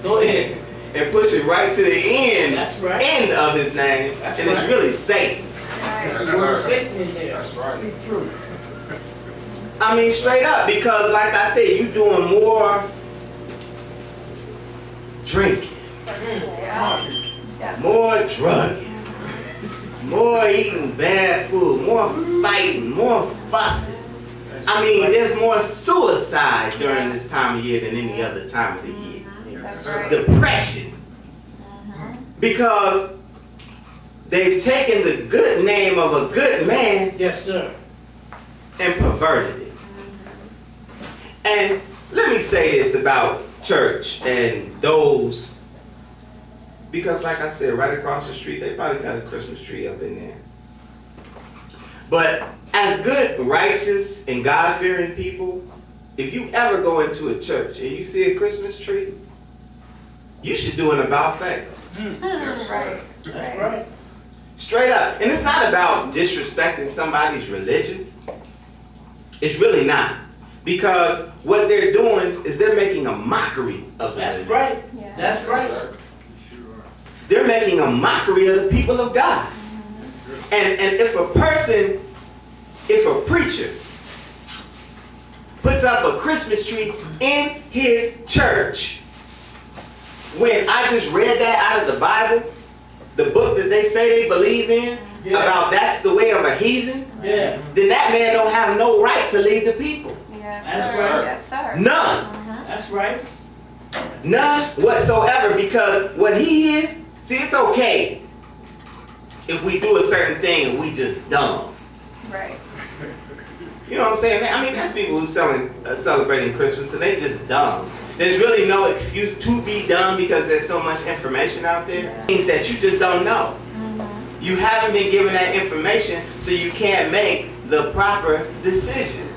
Speaker 1: Go ahead.
Speaker 4: and push it right to the end,
Speaker 1: That's right.
Speaker 4: end of his name,
Speaker 1: That's
Speaker 4: and
Speaker 1: right.
Speaker 4: it's really Satan.
Speaker 3: Right.
Speaker 5: Yes,
Speaker 1: You're
Speaker 5: sir.
Speaker 1: sitting in there.
Speaker 5: That's right.
Speaker 1: True.
Speaker 4: I mean, straight up, because like I said, you doing more drinking,
Speaker 3: Yeah.
Speaker 4: more drugging, more eating bad food, more fighting, more fussing. I mean, there's more suicide during this time of year than any other time of the year.
Speaker 3: That's right.
Speaker 4: Depression. Because they've taken the good name of a good man
Speaker 1: Yes, sir.
Speaker 4: and perverted it. And let me say this about church and those, because like I said, right across the street, they probably got a Christmas tree up in there. But as good, righteous, and God-fearing people, if you ever go into a church and you see a Christmas tree, you should do an about face.
Speaker 5: Yes, sir.
Speaker 1: That's right.
Speaker 4: Straight up. And it's not about disrespecting somebody's religion. It's really not. Because what they're doing is they're making a mockery of the
Speaker 1: That's
Speaker 4: religion.
Speaker 1: right.
Speaker 3: Yeah.
Speaker 1: That's right.
Speaker 5: Sir. Sure.
Speaker 4: They're making a mockery of the people of God. And if a preacher puts up a Christmas tree in his church, when I just read that out of the Bible, the book that they say they believe in,
Speaker 2: Yeah.
Speaker 4: about that's the way of a heathen,
Speaker 2: Yeah.
Speaker 4: then that man don't have no right to lead the people.
Speaker 3: Yes,
Speaker 2: That's
Speaker 3: sir.
Speaker 2: right.
Speaker 3: Yes, sir.
Speaker 4: None.
Speaker 2: That's right.
Speaker 4: None whatsoever, because what he is, see, it's okay if we do a certain thing and we just dumb.
Speaker 3: Right.
Speaker 4: You know what I'm saying? I mean, that's people who celebrating Christmas and they just dumb. There's really no excuse to be dumb because there's so much information out there. It means that you just don't know. You haven't been given that information, so you can't make the proper decision.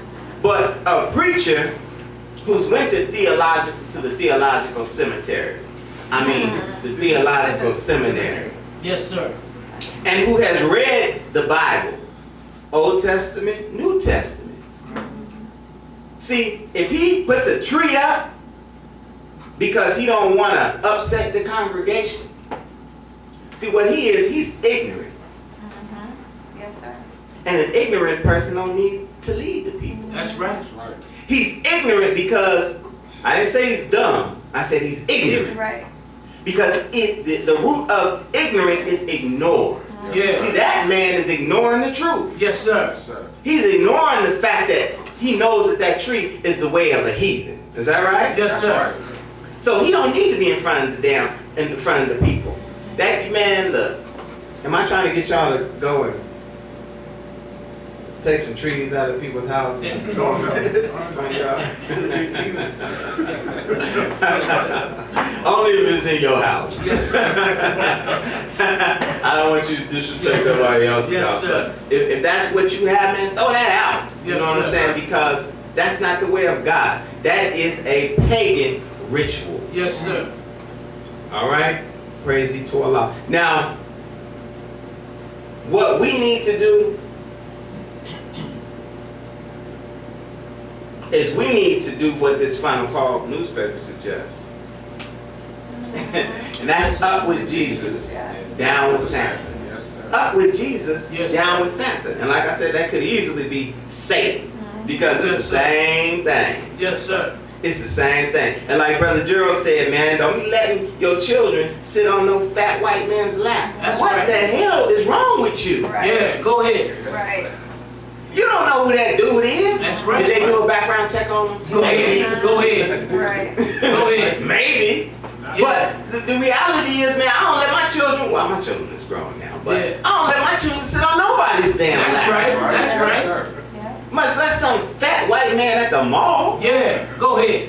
Speaker 4: But a preacher who's went to the theological cemetery, the theological seminary,
Speaker 2: Yes, sir.
Speaker 4: and who has read the Bible, Old Testament, New Testament. See, if he puts a tree up because he don't want to upset the congregation, see what he is, he's ignorant.
Speaker 3: Yes, sir.
Speaker 4: And an ignorant person don't need to lead the people.
Speaker 2: That's right.
Speaker 5: That's right.
Speaker 4: He's ignorant because, I didn't say he's dumb, I said he's ignorant.
Speaker 3: Right.
Speaker 4: Because the root of ignorant is ignore.
Speaker 2: Yeah.
Speaker 4: See, that man is ignoring the truth.
Speaker 2: Yes, sir.
Speaker 5: Yes, sir.
Speaker 4: He's ignoring the fact that he knows that that tree is the way of a heathen. Is that right?
Speaker 2: Yes, sir.
Speaker 4: So he don't need to be in front of the people. That man, look, am I trying to get y'all to go and take some trees out of people's houses? Only if it's in your house.
Speaker 2: Yes, sir.
Speaker 4: I don't want you to disrespect somebody else's
Speaker 2: Yes,
Speaker 4: house.
Speaker 2: sir.
Speaker 4: But if that's what you have, man, throw that out. You
Speaker 2: Yes,
Speaker 4: know what I'm
Speaker 2: sir.
Speaker 4: saying? Because that's not the way of God. That is a pagan ritual.
Speaker 2: Yes, sir.
Speaker 4: All right? Praise be to Allah. Now, what we need to do is we need to do what this Final Call newspaper suggests. And that's up with Jesus, down with Santa.
Speaker 5: Yes, sir.
Speaker 4: Up with Jesus,
Speaker 2: Yes,
Speaker 4: down
Speaker 2: sir.
Speaker 4: with Santa. And like I said, that could easily be Satan. Because it's
Speaker 2: Yes,
Speaker 4: the
Speaker 2: sir.
Speaker 4: same thing.
Speaker 2: Yes, sir.
Speaker 4: It's the same thing. And like Brother Gerald said, man, don't be letting your children sit on no fat white man's lap.
Speaker 2: That's
Speaker 4: what
Speaker 2: right.
Speaker 4: the hell is wrong with you?
Speaker 3: Right.
Speaker 2: Yeah, go ahead.
Speaker 3: Right.
Speaker 4: You don't know who that dude is.
Speaker 2: That's right.
Speaker 4: Did they do a background check on him?
Speaker 2: Go
Speaker 4: Maybe.
Speaker 2: ahead. Go ahead.
Speaker 3: Right.
Speaker 2: Go ahead.
Speaker 4: Maybe.
Speaker 2: Yeah.
Speaker 4: But the reality is, man, I don't let my children, well, my children is grown now, but
Speaker 2: Yeah.
Speaker 4: I don't let my children sit on nobody's damn
Speaker 2: That's
Speaker 4: lap.
Speaker 2: right. That's
Speaker 5: Yes,
Speaker 2: right.
Speaker 5: sir.
Speaker 3: Yeah.
Speaker 4: Much less some fat white man at the mall.
Speaker 2: Yeah, go ahead.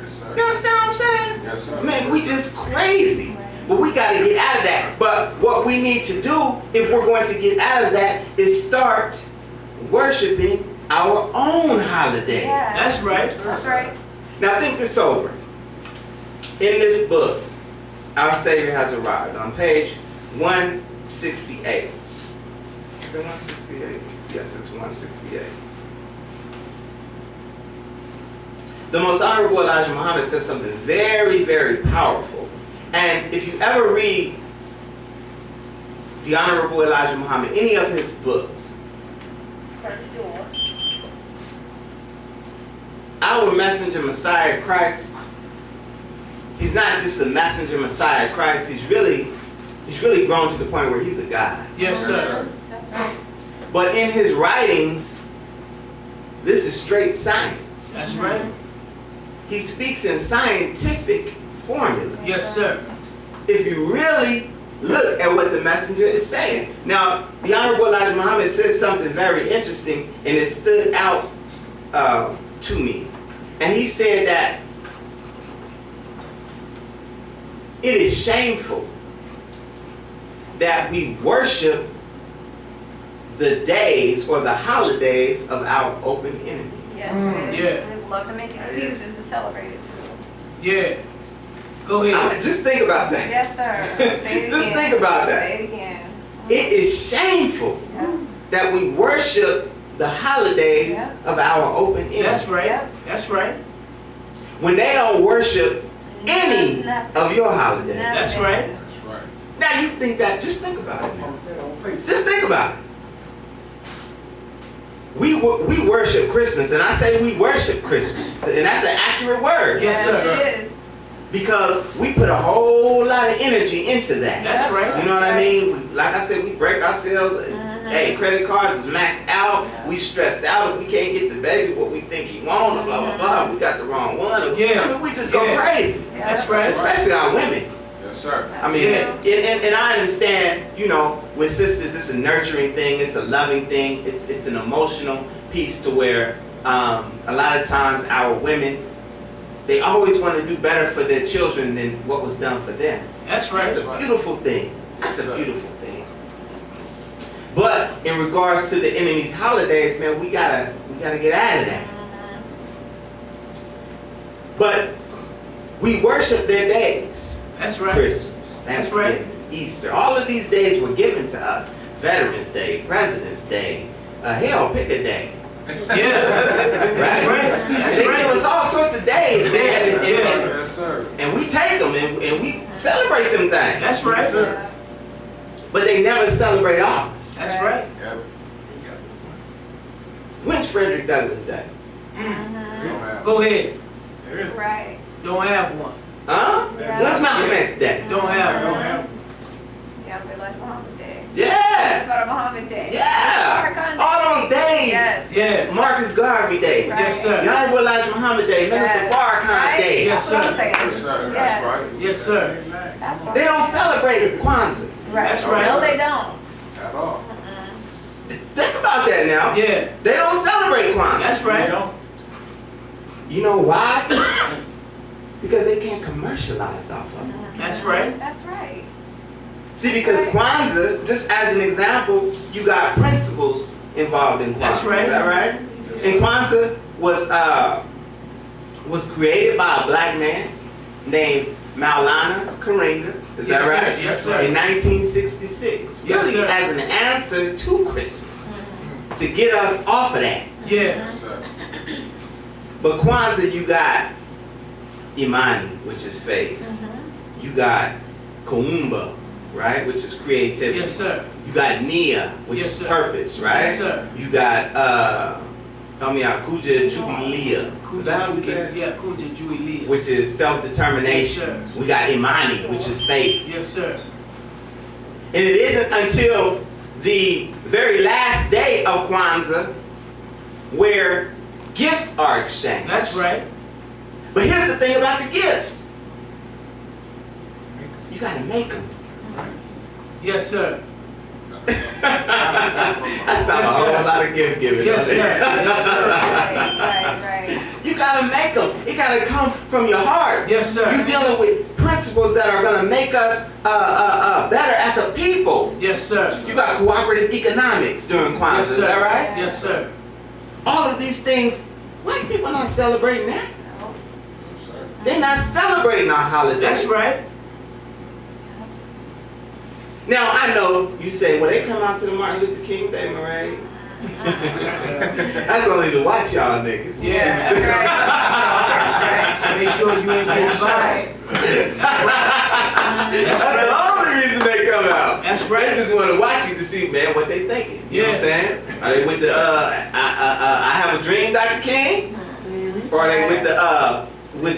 Speaker 5: Yes, sir.
Speaker 4: You understand what I'm saying?
Speaker 5: Yes, sir.
Speaker 4: Man, we just crazy. But we got to get out of that. But what we need to do, if we're going to get out of that, is start worshiping our own holiday.
Speaker 3: Yeah.
Speaker 2: That's right.
Speaker 3: That's right.
Speaker 4: Now think this over. In this book, our Savior has arrived on page 168. Is it 168? Yes, it's 168. The most honorable Elijah Muhammad says something very, very powerful. And if you ever read the Honorable Elijah Muhammad, any of his books, our messenger Messiah Christ, he's not just a messenger Messiah Christ, he's really grown to the point where he's a God.
Speaker 2: Yes, sir.
Speaker 3: That's right.
Speaker 4: But in his writings, this is straight science.
Speaker 2: That's right.
Speaker 4: He speaks in scientific formulas.
Speaker 2: Yes, sir.
Speaker 4: If you really look at what the messenger is saying. Now, the Honorable Elijah Muhammad says something very interesting, and it stood out to me. And he said that it is shameful that we worship the days or the holidays of our open enemy.
Speaker 3: Yes, it is.
Speaker 2: Yeah.
Speaker 3: We love to make excuses to celebrate it too.
Speaker 2: Yeah. Go ahead.
Speaker 4: Just think about that.
Speaker 3: Yes, sir. Say it
Speaker 4: Just
Speaker 3: again.
Speaker 4: think about that.
Speaker 3: Say it again.
Speaker 4: It is shameful
Speaker 3: Yeah.
Speaker 4: that we worship the holidays
Speaker 3: Yeah.
Speaker 4: of our open enemy.
Speaker 2: That's right.
Speaker 3: Yep.
Speaker 2: That's right.
Speaker 4: When they don't worship any
Speaker 3: Nothing.
Speaker 4: of your holidays.
Speaker 3: Nothing.
Speaker 2: That's right.
Speaker 5: That's right.
Speaker 4: Now you think that, just think about it now. Just think about it. We worship Christmas, and I say we worship Christmas, and that's an accurate word.
Speaker 2: Yes,
Speaker 3: Yes,
Speaker 2: sir.
Speaker 3: it is.
Speaker 4: Because we put a whole lot of energy into that.
Speaker 1: That's right.
Speaker 4: You know what I mean? Like I said, we break ourselves. Hey, credit cards is maxed out. We stressed out if we can't get the baby what we think he wants. Blah blah blah. We got the wrong one.
Speaker 1: Yeah.
Speaker 4: I mean, we just go crazy.
Speaker 1: That's right.
Speaker 4: Especially our women.
Speaker 5: Yes, sir.
Speaker 4: I mean,
Speaker 1: Yeah.
Speaker 4: and I understand. You know, with sisters, it's a nurturing thing. It's a loving thing. It's an emotional piece to where a lot of times our women, they always want to do better for their children than what was done for them.
Speaker 1: That's right.
Speaker 4: That's a beautiful thing. That's a beautiful thing. But in regards to the enemy's holidays, man, we gotta get out of that. But we worship their days.
Speaker 1: That's right.
Speaker 4: Christmas,
Speaker 1: That's
Speaker 4: Thanksgiving, Easter. All of these days were given to us. Veterans Day, President's Day, hell, pick a day.
Speaker 1: Yeah. That's right. That's
Speaker 4: They
Speaker 1: right.
Speaker 4: give us all sorts of days, man.
Speaker 1: Yeah.
Speaker 5: Yes, sir.
Speaker 4: And we take them and we celebrate them things.
Speaker 1: That's right.
Speaker 5: Yes, sir.
Speaker 4: But they never celebrate ours.
Speaker 1: That's right.
Speaker 5: Yep.
Speaker 4: When's Frederick Douglass Day?
Speaker 5: Don't have-
Speaker 1: Go ahead.
Speaker 2: There is.
Speaker 3: Right.
Speaker 1: Don't have one.
Speaker 4: Huh? When's Malcolm X Day?
Speaker 1: Don't have
Speaker 2: Don't
Speaker 1: one.
Speaker 2: have.
Speaker 3: Yeah, we like Muhammad Day.
Speaker 4: Yeah!
Speaker 3: For Muhammad Day.
Speaker 4: Yeah!
Speaker 3: Farrakhan
Speaker 4: All those days!
Speaker 3: Yes.
Speaker 1: Yeah.
Speaker 4: Marcus Garvey Day.
Speaker 3: Right.
Speaker 1: Yes, sir.
Speaker 4: Honorable Elijah Muhammad Day. Minister
Speaker 3: Yes.
Speaker 4: Farrakhan
Speaker 3: Right?
Speaker 4: Day.
Speaker 1: Yes,
Speaker 3: That's what
Speaker 1: sir.
Speaker 3: I'm saying.
Speaker 5: Yes, sir.
Speaker 3: Yes.
Speaker 5: That's right.
Speaker 1: Yes, sir.
Speaker 3: That's what
Speaker 4: They
Speaker 3: I'm
Speaker 4: don't celebrate Kwanzaa.
Speaker 3: saying. Right.
Speaker 1: That's right.
Speaker 3: No, they don't.
Speaker 5: At all.
Speaker 4: Think about that now.
Speaker 1: Yeah.
Speaker 4: They don't celebrate Kwanzaa.
Speaker 1: That's
Speaker 2: They
Speaker 1: right.
Speaker 2: don't.
Speaker 4: You know why? Because they can't commercialize off of it.
Speaker 1: That's right.
Speaker 3: That's right.
Speaker 4: See, because Kwanzaa, just as an example, you got principles involved in Kwanzaa.
Speaker 1: That's right.
Speaker 4: Is that right? And Kwanzaa was created by a black man named Maulana Karenga. Is that
Speaker 1: Yes, sir.
Speaker 4: right?
Speaker 1: Yes, sir.
Speaker 4: In 1966.
Speaker 1: Yes,
Speaker 4: Really
Speaker 1: sir.
Speaker 4: as an answer to Christmas. To get us off of that.
Speaker 1: Yeah.
Speaker 5: Yes, sir.
Speaker 4: But Kwanzaa, you got Imani, which is faith. You got Kuumba, right, which is creativity.
Speaker 1: Yes, sir.
Speaker 4: You got Nia, which
Speaker 1: Yes,
Speaker 4: is
Speaker 1: sir.
Speaker 4: purpose, right?
Speaker 1: Yes, sir.
Speaker 4: You got Kuja Jubilee, is that how we say it?
Speaker 1: Yeah, Kuja Jubilee.
Speaker 4: Which is self-determination.
Speaker 1: Yes, sir.
Speaker 4: We got Imani, which is faith.
Speaker 1: Yes, sir.
Speaker 4: And it isn't until the very last day of Kwanzaa where gifts are exchanged.
Speaker 1: That's right.
Speaker 4: But here's the thing about the gifts. You gotta make them.
Speaker 1: Yes, sir.
Speaker 4: That's not
Speaker 1: Yes,
Speaker 4: a whole
Speaker 1: sir.
Speaker 4: lot of gift giving.
Speaker 1: Yes, sir. Yes, sir.
Speaker 3: Right.
Speaker 4: You gotta make them. It gotta come from your heart.
Speaker 1: Yes, sir.
Speaker 4: You're dealing with principles that are gonna make us better as a people.
Speaker 1: Yes, sir.
Speaker 4: You got cooperative economics during Kwanzaa,
Speaker 1: Yes,
Speaker 4: is
Speaker 1: sir.
Speaker 4: that right?
Speaker 1: Yes, sir.
Speaker 4: All of these things, white people not celebrating that.
Speaker 5: No, sir.
Speaker 4: They're not celebrating our holidays.
Speaker 1: That's right.
Speaker 4: Now I know you say, well, they come out to the Martin Luther King Day parade. That's only to watch y'all niggas.
Speaker 1: Yeah.
Speaker 3: That's right. That's right.
Speaker 1: Make sure you ain't getting
Speaker 3: That's
Speaker 1: fired.
Speaker 3: right.
Speaker 4: That's the only reason they come out.
Speaker 1: That's
Speaker 4: They
Speaker 1: right.
Speaker 4: just want to watch you to see, man, what they thinking. You know what I'm saying? Are they with the I Have a Dream, Dr. King? Or are they with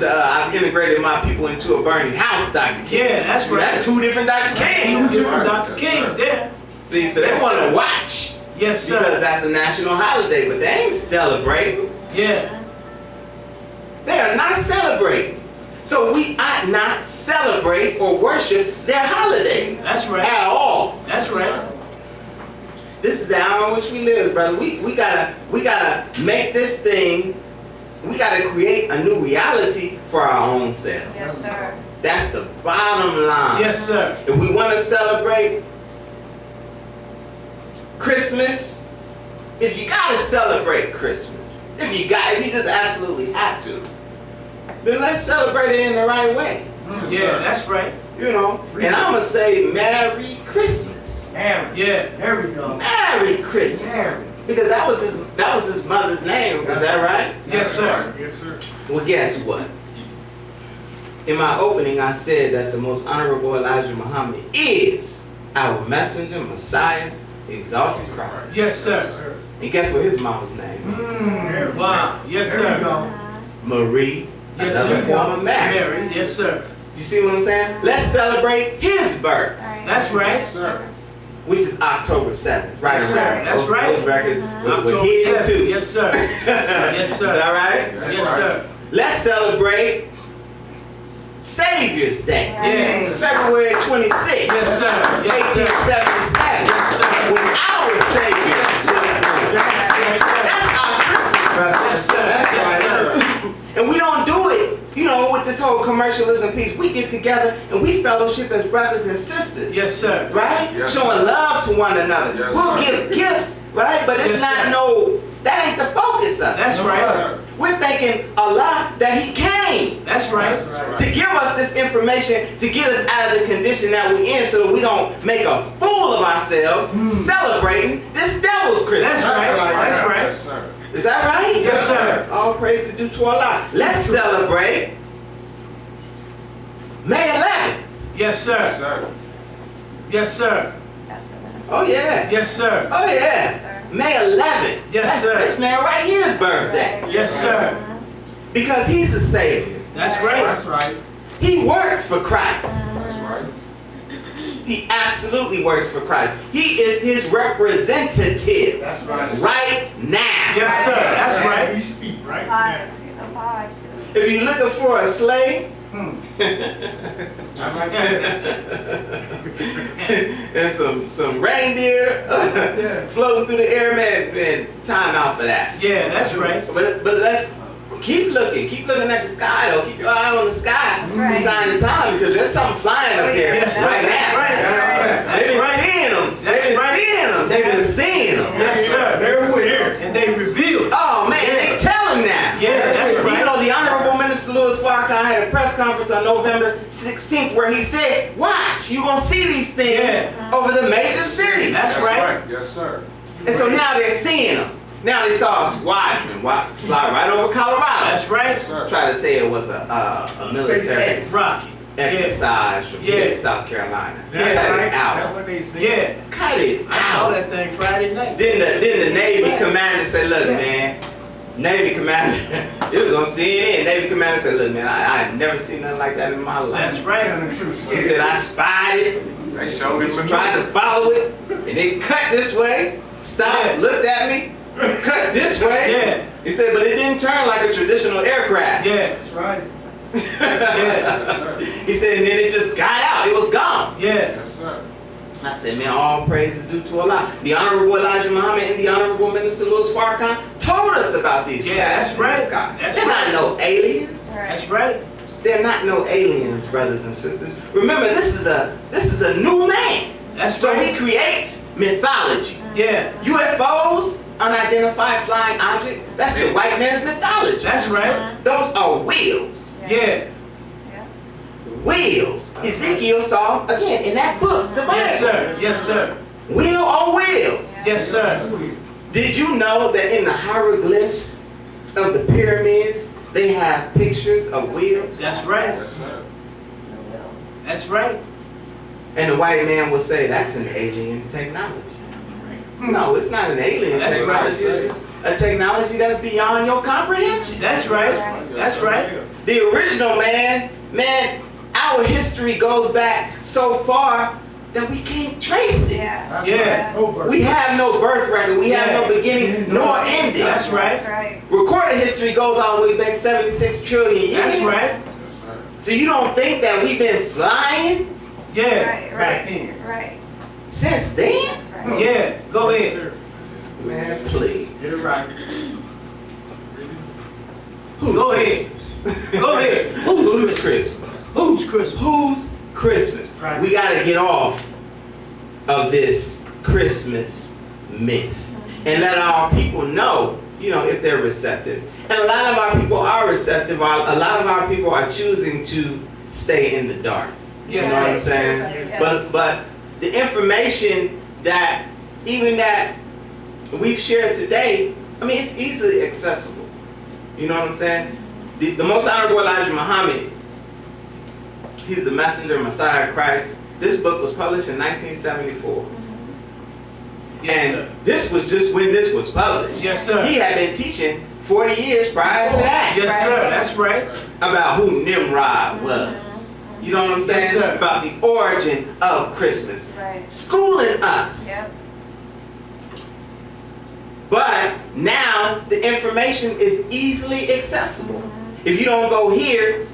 Speaker 4: the I've integrated my people into a burning house, Dr. King?
Speaker 1: Yeah, that's
Speaker 4: See,
Speaker 1: right.
Speaker 4: that's two different Dr.
Speaker 1: Two
Speaker 4: Kings.
Speaker 1: different Dr. Kings, yeah.
Speaker 4: See, so they
Speaker 1: Yes,
Speaker 4: want
Speaker 1: sir.
Speaker 4: to watch
Speaker 1: Yes,
Speaker 4: because
Speaker 1: sir.
Speaker 4: that's a national holiday, but they ain't celebrating.
Speaker 1: Yeah.
Speaker 4: They are not celebrating. So we ought not celebrate or worship their holidays
Speaker 1: That's right.
Speaker 4: at all.
Speaker 1: That's right.
Speaker 4: This is the hour in which we live, brother. We gotta make this thing. We gotta create a new reality for our own selves.
Speaker 3: Yes, sir.
Speaker 4: That's the bottom line.
Speaker 1: Yes, sir.
Speaker 4: If we want to celebrate Christmas, if you gotta celebrate Christmas, if you just absolutely have to, then let's celebrate it in the right way.
Speaker 1: Yeah, that's right.
Speaker 4: You know, and I'm gonna say Merry Christmas.
Speaker 2: Mary.
Speaker 1: Yeah.
Speaker 2: There we go.
Speaker 4: Merry Christmas.
Speaker 2: Mary.
Speaker 4: Because that was his mother's name, is that right?
Speaker 1: Yes, sir.
Speaker 5: Yes, sir.
Speaker 4: Well, guess what? In my opening, I said that the most honorable Elijah Muhammad is our messenger, Messiah, exalted Christ.
Speaker 1: Yes, sir.
Speaker 4: And guess what his mama's name is?
Speaker 2: There we go.
Speaker 1: Wow. Yes,
Speaker 2: There we
Speaker 1: sir.
Speaker 2: go.
Speaker 4: Marie
Speaker 2: Yes,
Speaker 4: another
Speaker 2: sir.
Speaker 4: form of marriage.
Speaker 2: Mary, yes, sir.
Speaker 4: You see what I'm saying? Let's celebrate his birth,
Speaker 3: Right.
Speaker 2: That's right.
Speaker 3: Yes, sir.
Speaker 4: which is October 7th, right
Speaker 2: Yes, sir.
Speaker 4: around.
Speaker 2: That's
Speaker 4: those,
Speaker 2: right.
Speaker 4: Those records we're
Speaker 2: October
Speaker 4: heading
Speaker 2: 7th.
Speaker 4: to.
Speaker 2: Yes, sir. Yes,
Speaker 4: Is
Speaker 2: sir.
Speaker 4: that right?
Speaker 5: That's
Speaker 2: Yes,
Speaker 5: right.
Speaker 2: sir.
Speaker 4: Let's celebrate Savior's Day,
Speaker 2: Yeah.
Speaker 4: February 26th,
Speaker 2: Yes, sir. Yes, sir.
Speaker 4: 1877,
Speaker 2: Yes, sir.
Speaker 4: when our Savior was born.
Speaker 2: Yes, sir.
Speaker 4: That's our Christmas, brother.
Speaker 2: Yes, sir. Yes, sir.
Speaker 4: And we don't do it, you know, with this whole commercialism piece. We get together and we fellowship as brothers and sisters.
Speaker 2: Yes, sir.
Speaker 4: Right?
Speaker 5: Yes,
Speaker 4: Showing
Speaker 5: sir.
Speaker 4: love to one another.
Speaker 5: Yes,
Speaker 4: We'll
Speaker 5: sir.
Speaker 4: give gifts, right? But it's
Speaker 2: Yes,
Speaker 4: not
Speaker 2: sir.
Speaker 4: that ain't the focus of it.
Speaker 2: That's right.
Speaker 5: Sir.
Speaker 4: We're thanking Allah that He came
Speaker 2: That's right.
Speaker 4: to give us this information, to get us out of the condition that we're in so that we don't make a fool of ourselves celebrating this devil's Christmas.
Speaker 2: That's right. That's right.
Speaker 5: Yes, sir.
Speaker 4: Is that right?
Speaker 2: Yes, sir.
Speaker 4: All praise is due to Allah. Let's celebrate May 11th.
Speaker 2: Yes, sir.
Speaker 5: Yes, sir.
Speaker 2: Yes, sir.
Speaker 3: That's the best.
Speaker 4: Oh yeah.
Speaker 2: Yes, sir.
Speaker 4: Oh
Speaker 3: Yes,
Speaker 4: yeah.
Speaker 3: sir.
Speaker 4: May 11th.
Speaker 2: Yes,
Speaker 4: That's
Speaker 2: sir.
Speaker 4: this man right here's birthday.
Speaker 3: Right.
Speaker 2: Yes, sir.
Speaker 4: Because he's a savior.
Speaker 2: That's right.
Speaker 5: That's right.
Speaker 4: He works for Christ.
Speaker 5: That's right.
Speaker 4: He absolutely works for Christ. He is his representative
Speaker 5: That's right.
Speaker 4: right now.
Speaker 2: Yes, sir. That's right.
Speaker 5: We speak, right?
Speaker 3: Alive. He's alive too.
Speaker 4: If you're looking for a slave,
Speaker 5: I like
Speaker 4: and some reindeer floating through the air, man, time out for that.
Speaker 2: Yeah, that's right.
Speaker 4: But let's keep looking at the sky though. Keep your eye on the sky
Speaker 3: That's
Speaker 4: from
Speaker 3: right.
Speaker 4: time to time because there's something flying up there
Speaker 2: Yes, sir.
Speaker 4: right
Speaker 2: That's
Speaker 4: now.
Speaker 2: right.
Speaker 3: That's right.
Speaker 4: They've been
Speaker 2: That's right.
Speaker 4: seeing them.
Speaker 2: That's
Speaker 4: They've been
Speaker 2: right.
Speaker 4: seeing them. They've been seeing them.
Speaker 2: Yes, sir.
Speaker 5: There we are.
Speaker 2: And they revealed.
Speaker 4: Oh man, they tell him now.
Speaker 2: Yeah, that's
Speaker 4: You
Speaker 2: right.
Speaker 4: know, the Honorable Minister Louis Farrakhan had a press conference on November 16th where he said, watch, you're going to see these things
Speaker 2: Yeah.
Speaker 4: over the major cities.
Speaker 2: That's right.
Speaker 5: Yes, sir.
Speaker 4: And so now they're seeing them. Now they saw a squadron fly right over Colorado.
Speaker 2: That's right.
Speaker 5: Yes, sir.
Speaker 4: Try to say it was a military
Speaker 2: Rocky.
Speaker 4: exercise from here
Speaker 2: Yeah.
Speaker 4: in South Carolina.
Speaker 2: Yeah.
Speaker 4: Cut it
Speaker 5: That's
Speaker 4: out.
Speaker 5: what they say.
Speaker 2: Yeah.
Speaker 4: Cut it
Speaker 2: I saw
Speaker 4: out.
Speaker 2: that thing Friday night.
Speaker 4: Then the Navy commander said, look, man, Navy commander, it was on CNN. Navy commander said, look, man, I had never seen nothing like that in my life.
Speaker 2: That's right.
Speaker 4: He said, I spied it,
Speaker 5: They showed him
Speaker 4: tried to follow it, and it cut this way, stopped,
Speaker 2: Yeah.
Speaker 4: looked at me, cut this way.
Speaker 2: Yeah.
Speaker 4: He said, but it didn't turn like a traditional aircraft.
Speaker 2: Yeah.
Speaker 5: That's right.
Speaker 2: Yeah.
Speaker 5: Yes, sir.
Speaker 4: He said, and then it just got out. It was gone.
Speaker 2: Yeah.
Speaker 5: Yes, sir.
Speaker 4: I said, man, all praise is due to Allah. The Honorable Elijah Muhammad and the Honorable Minister Louis Farrakhan told us about these
Speaker 2: Yeah,
Speaker 4: crafts
Speaker 2: that's
Speaker 4: in the
Speaker 2: right.
Speaker 4: sky.
Speaker 2: That's
Speaker 4: They're
Speaker 2: right.
Speaker 4: not no aliens.
Speaker 3: That's right.
Speaker 2: That's right.
Speaker 4: They're not no aliens, brothers and sisters. Remember, this is a new man.
Speaker 2: That's
Speaker 4: So he
Speaker 2: right.
Speaker 4: creates mythology.
Speaker 2: Yeah.
Speaker 4: UFOs, unidentified flying object, that's the white man's mythology.
Speaker 2: That's right.
Speaker 4: Those are wheels.
Speaker 2: Yeah.
Speaker 3: Yeah.
Speaker 4: Wheels. Ezekiel saw, again, in that book, the Bible.
Speaker 2: Yes, sir. Yes, sir.
Speaker 4: Wheel or wheel.
Speaker 2: Yes, sir.
Speaker 4: Did you know that in the hieroglyphs of the pyramids, they have pictures of wheels?
Speaker 2: That's right.
Speaker 5: Yes, sir.
Speaker 2: That's right.
Speaker 4: And the white man will say, that's an alien technology. No, it's not an alien
Speaker 2: That's right.
Speaker 4: technology. It's a technology that's beyond your comprehension.
Speaker 2: That's right. That's right.
Speaker 4: The original man, our history goes back so far that we can't trace it.
Speaker 3: Yeah.
Speaker 2: Yeah.
Speaker 4: We have no birth record. We have no beginning nor ending.
Speaker 2: That's right.
Speaker 3: That's right.
Speaker 4: Recorded history goes all the way back 76 trillion years.
Speaker 2: That's right.
Speaker 5: Yes, sir.
Speaker 4: So you don't think that we've been flying
Speaker 2: Yeah.
Speaker 3: Right. Right. Right.
Speaker 4: since then?
Speaker 3: That's right.
Speaker 2: Yeah. Go ahead.
Speaker 4: Man, please.
Speaker 5: Get it right.
Speaker 4: Who's
Speaker 2: Go ahead.
Speaker 4: Christmas?
Speaker 2: Go ahead.
Speaker 4: Who's Christmas?
Speaker 2: Who's Christmas?
Speaker 4: Who's Christmas?
Speaker 5: Right.
Speaker 4: We got to get off of this Christmas myth and let our people know, if they're receptive. And a lot of our people are receptive. A lot of our people are choosing to stay in the dark. You
Speaker 2: Yes,
Speaker 4: know what I'm
Speaker 3: Yes.
Speaker 4: saying?
Speaker 3: Yes.
Speaker 4: But the information that we've shared today, it's easily accessible. You know what I'm saying? The most honorable Elijah Muhammad, he's the messenger, Messiah, Christ. This book was published in 1974.
Speaker 2: Yes,
Speaker 4: And
Speaker 2: sir.
Speaker 4: this was just when this was published.
Speaker 2: Yes, sir.
Speaker 4: He had been teaching 40 years prior to that.
Speaker 2: Yes, sir, that's right.
Speaker 4: About who Nimrod was. You know what I'm saying?
Speaker 2: Yes, sir.
Speaker 4: About the origin of Christmas.
Speaker 3: Right.
Speaker 4: Schooling us.
Speaker 3: Yep.
Speaker 4: But now the information is easily accessible. If you don't go here,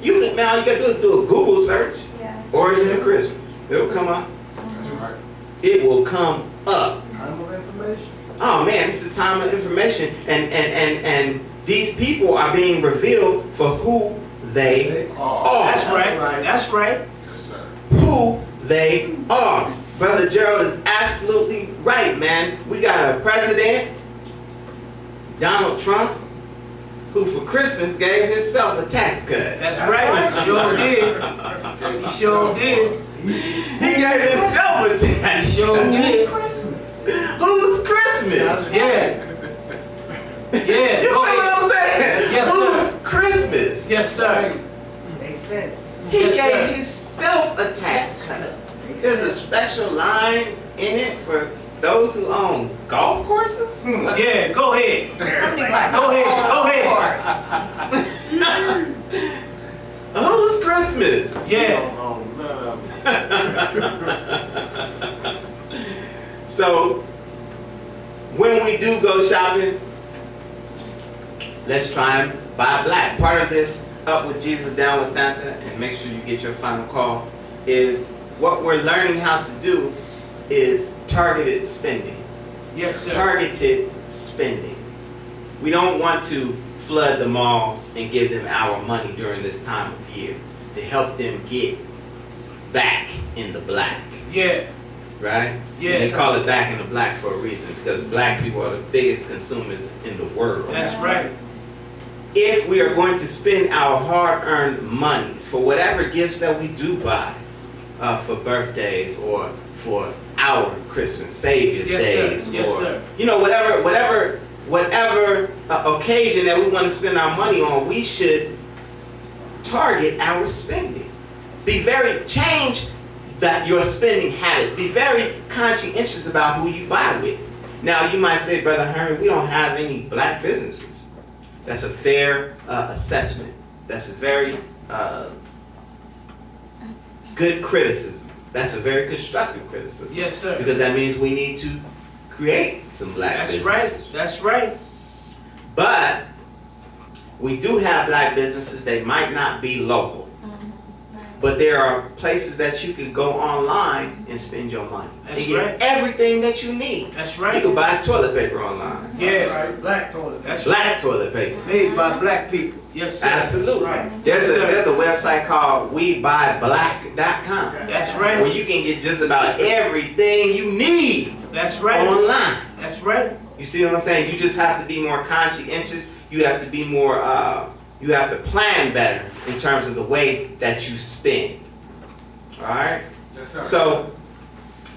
Speaker 4: you can, now all you gotta do is do a Google search,
Speaker 3: Yeah.
Speaker 4: origin of Christmas. It'll come up.
Speaker 5: That's right.
Speaker 4: It will come up.
Speaker 2: Time of information.
Speaker 4: Oh man, this is the time of information. And these people are being revealed for who they are.
Speaker 2: That's right, that's right.
Speaker 5: Yes, sir.
Speaker 4: Who they are. Brother Gerald is absolutely right, man. We got a president, Donald Trump, who for Christmas gave himself a tax cut.
Speaker 2: That's right, he sure did. He sure did.
Speaker 4: He gave himself a
Speaker 2: He
Speaker 4: tax
Speaker 2: sure
Speaker 4: cut.
Speaker 2: did.
Speaker 4: Who's Christmas?
Speaker 2: Yeah. Yeah,
Speaker 4: You see
Speaker 2: go
Speaker 4: what
Speaker 2: ahead.
Speaker 4: I'm saying?
Speaker 2: Yes, sir.
Speaker 4: Who's Christmas?
Speaker 2: Yes, sir.
Speaker 6: Makes sense.
Speaker 4: He
Speaker 2: Yes,
Speaker 4: gave
Speaker 2: sir.
Speaker 4: himself a tax cut. There's a special line in it for those who own golf courses.
Speaker 2: Yeah, go ahead.
Speaker 3: How many black
Speaker 2: Go ahead,
Speaker 3: people?
Speaker 2: go
Speaker 3: Of
Speaker 2: ahead.
Speaker 3: course.
Speaker 4: Who's Christmas?
Speaker 2: Yeah.
Speaker 4: So, when we do go shopping, let's try and buy black. Part of this Up with Jesus, Down with Santa, and make sure you get your final call, is what we're learning how to do is targeted spending.
Speaker 2: Yes, sir.
Speaker 4: Targeted spending. We don't want to flood the malls and give them our money during this time of year to help them get back in the black,
Speaker 2: Yeah.
Speaker 4: right?
Speaker 2: Yeah.
Speaker 4: And they call it back in the black for a reason, because black people are the biggest consumers in the world.
Speaker 2: That's right.
Speaker 4: If we are going to spend our hard-earned monies for whatever gifts that we do buy, for birthdays or for our Christmas, Savior's
Speaker 2: Yes, sir.
Speaker 4: Days,
Speaker 2: Yes,
Speaker 4: or
Speaker 2: sir.
Speaker 4: you know, whatever occasion that we want to spend our money on, we should target our spending. Change that your spending habits. Be very conscientious about who you buy with. Now you might say, Brother Herman, we don't have any black businesses. That's a fair assessment. That's a very good criticism. That's a very constructive criticism.
Speaker 2: Yes, sir.
Speaker 4: Because that means we need to create some black
Speaker 2: That's right.
Speaker 4: businesses.
Speaker 2: That's right.
Speaker 4: But we do have black businesses that might not be local. But there are places that you can go online and spend your money.
Speaker 2: That's
Speaker 4: and get
Speaker 2: right.
Speaker 4: everything that you need.
Speaker 2: That's
Speaker 4: You
Speaker 2: right.
Speaker 4: can buy toilet paper online.
Speaker 2: Yeah.
Speaker 6: Black toilet.
Speaker 2: That's right.
Speaker 4: Black toilet paper.
Speaker 2: Made by black people. Yes, sir.
Speaker 4: Absolutely.
Speaker 6: Right.
Speaker 4: There's
Speaker 2: Yes,
Speaker 4: a
Speaker 2: sir.
Speaker 4: website called WeBuyBlack.com,
Speaker 2: That's right.
Speaker 4: where you can get just about everything you need
Speaker 2: That's right.
Speaker 4: online.
Speaker 2: That's right.
Speaker 4: You see what I'm saying? You just have to be more conscientious. You have to be more, you have to plan better in terms of the way that you spend. All right?
Speaker 5: Yes, sir.
Speaker 4: So,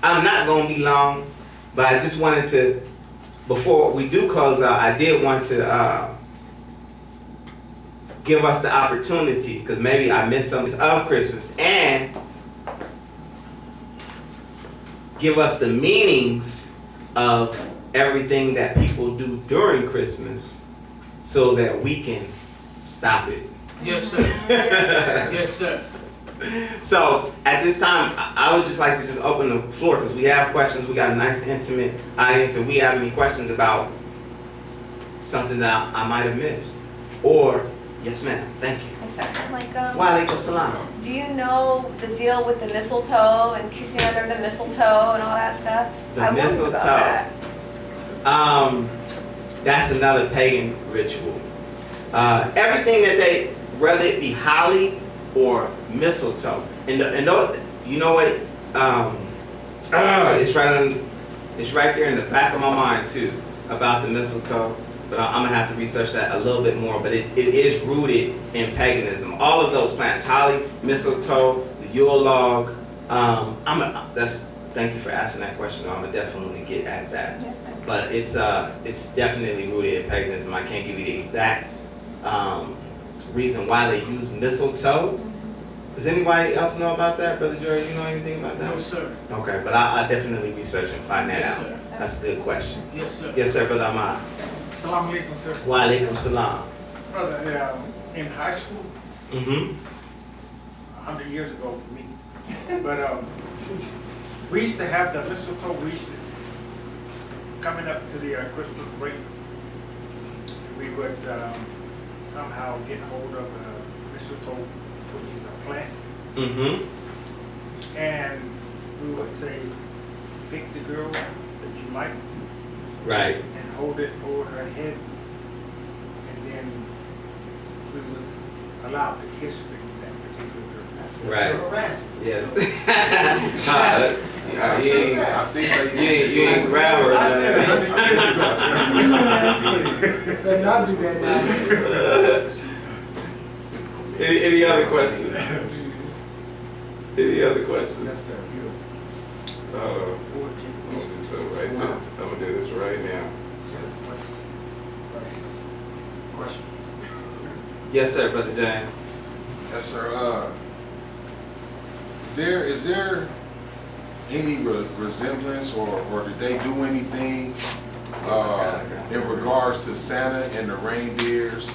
Speaker 4: I'm not going to be long, but I just wanted to, before we do close out, I did want to give us the opportunity, because maybe I missed something of Christmas, and give us the meanings of everything that people do during Christmas so that we can stop it.
Speaker 2: Yes, sir. Yes, sir.
Speaker 4: So at this time, I would just like to just open the floor, because we have questions. We got a nice intimate audience, and we have any questions about something that I might have missed. Or, yes ma'am, thank you. Wa alaikum salam.
Speaker 3: Do you know the deal with the mistletoe and kissing under the mistletoe and all that stuff?
Speaker 4: The
Speaker 3: I wondered
Speaker 4: mistletoe.
Speaker 3: about that.
Speaker 4: That's another pagan ritual. Everything that they, whether it be holly or mistletoe, and you know what? It's right there in the back of my mind too about the mistletoe. But I'm gonna have to research that a little bit more. But it is rooted in paganism. All of those plants, holly, mistletoe, the Yule log. Thank you for asking that question. I'm gonna definitely get at that.
Speaker 3: Yes, sir.
Speaker 4: But it's definitely rooted in paganism. I can't give you the exact reason why they use mistletoe. Does anybody else know about that, Brother Jory? You know anything about that?
Speaker 2: No, sir.
Speaker 4: Okay, but I definitely research and find that
Speaker 2: Yes,
Speaker 4: out.
Speaker 2: sir.
Speaker 3: Yes, sir.
Speaker 4: That's a good question.
Speaker 2: Yes, sir.
Speaker 4: Yes, sir, Brother Ahmad.
Speaker 5: Salam alaikum, sir.
Speaker 4: Wa alaikum salam.
Speaker 5: Brother, in high school,
Speaker 4: Mm-hmm.
Speaker 5: 100 years ago for me, but we used to have the mistletoe. We used to, coming up to the Christmas break, we would somehow get hold of mistletoe, which is a plant,
Speaker 4: Mm-hmm.
Speaker 5: and we would say, pick the girl that you like
Speaker 4: Right.
Speaker 5: and hold it over her head, and then we was allowed to kiss that particular girl.
Speaker 4: Right.
Speaker 1: Harassing.
Speaker 4: Yes. You ain't grab her.
Speaker 5: I said
Speaker 4: man.
Speaker 5: 100 years ago.
Speaker 2: Better not do that now.
Speaker 4: Any other questions? Any other questions?
Speaker 2: Yes, sir.
Speaker 4: So right this. I'm gonna do this right now.
Speaker 2: Question.
Speaker 4: Yes, sir, Brother James.
Speaker 6: Yes, sir. Is there any resemblance or did they do anything in regards to Santa and the reindeers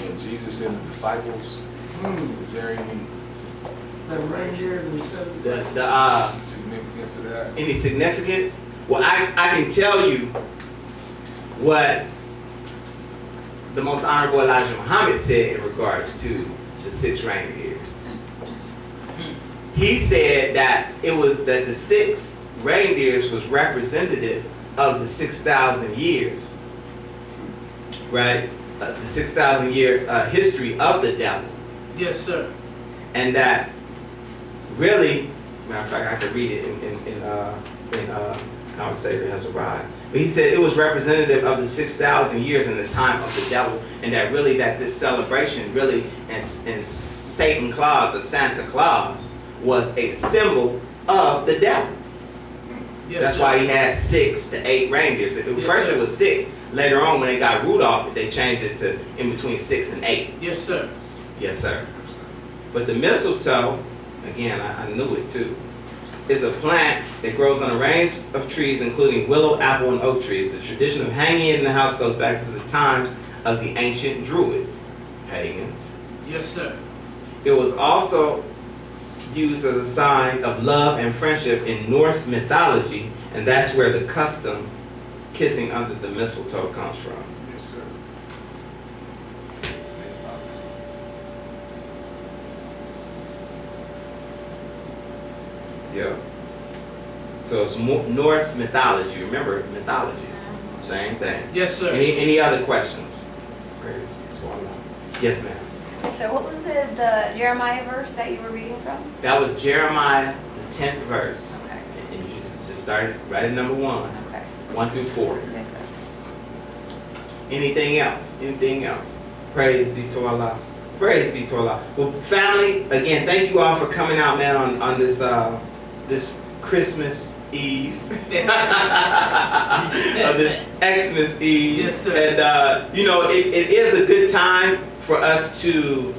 Speaker 6: and Jesus and the disciples? Is there any
Speaker 2: 7 reindeers and 7.
Speaker 4: The
Speaker 6: significance to that?
Speaker 4: any significance? Well, I can tell you what the most honorable Elijah Muhammad said in regards to the 6 reindeers. He said that it was that the 6 reindeers was representative of the 6,000 years, right? The 6,000 year history of the devil,
Speaker 1: Yes, sir.
Speaker 4: and that really, matter of fact, I could read it in Conversation Has Arrived. But he said it was representative of the 6,000 years in the time of the devil, and that really that this celebration really and Satan Claus or Santa Claus was a symbol of the devil. That's why he had 6 to 8 reindeers. First
Speaker 1: sir.
Speaker 4: it was 6. Later on, when they got Rudolph, they changed it to in between 6 and 8.
Speaker 1: Yes, sir.
Speaker 4: Yes, sir. But the mistletoe, again, I knew it too, is a plant that grows on a range of trees, including willow, apple, and oak trees. The tradition of hanging it in the house goes back to the times of the ancient Druids, pagans.
Speaker 1: Yes, sir.
Speaker 4: It was also used as a sign of love and friendship in Norse mythology, and that's where the custom kissing under the mistletoe comes from.
Speaker 5: Yes, sir.
Speaker 4: Yeah. So it's Norse mythology. Remember mythology. Same thing.
Speaker 1: Yes, sir.
Speaker 4: Any other questions? Yes, ma'am.
Speaker 3: So what was the Jeremiah verse that you were reading from?
Speaker 4: That was Jeremiah, the 10th verse.
Speaker 3: Okay.
Speaker 4: And you just started right at number 1,
Speaker 3: Okay.
Speaker 4: 1 through 4.
Speaker 3: Yes, sir.
Speaker 4: Anything else? Anything else? Praise be to Allah. Praise be to Allah. Well, family, again, thank you all for coming out, man, on this this Christmas Eve, of this Xmas Eve.
Speaker 1: Yes, sir.
Speaker 4: And you know, it is a good time for us to,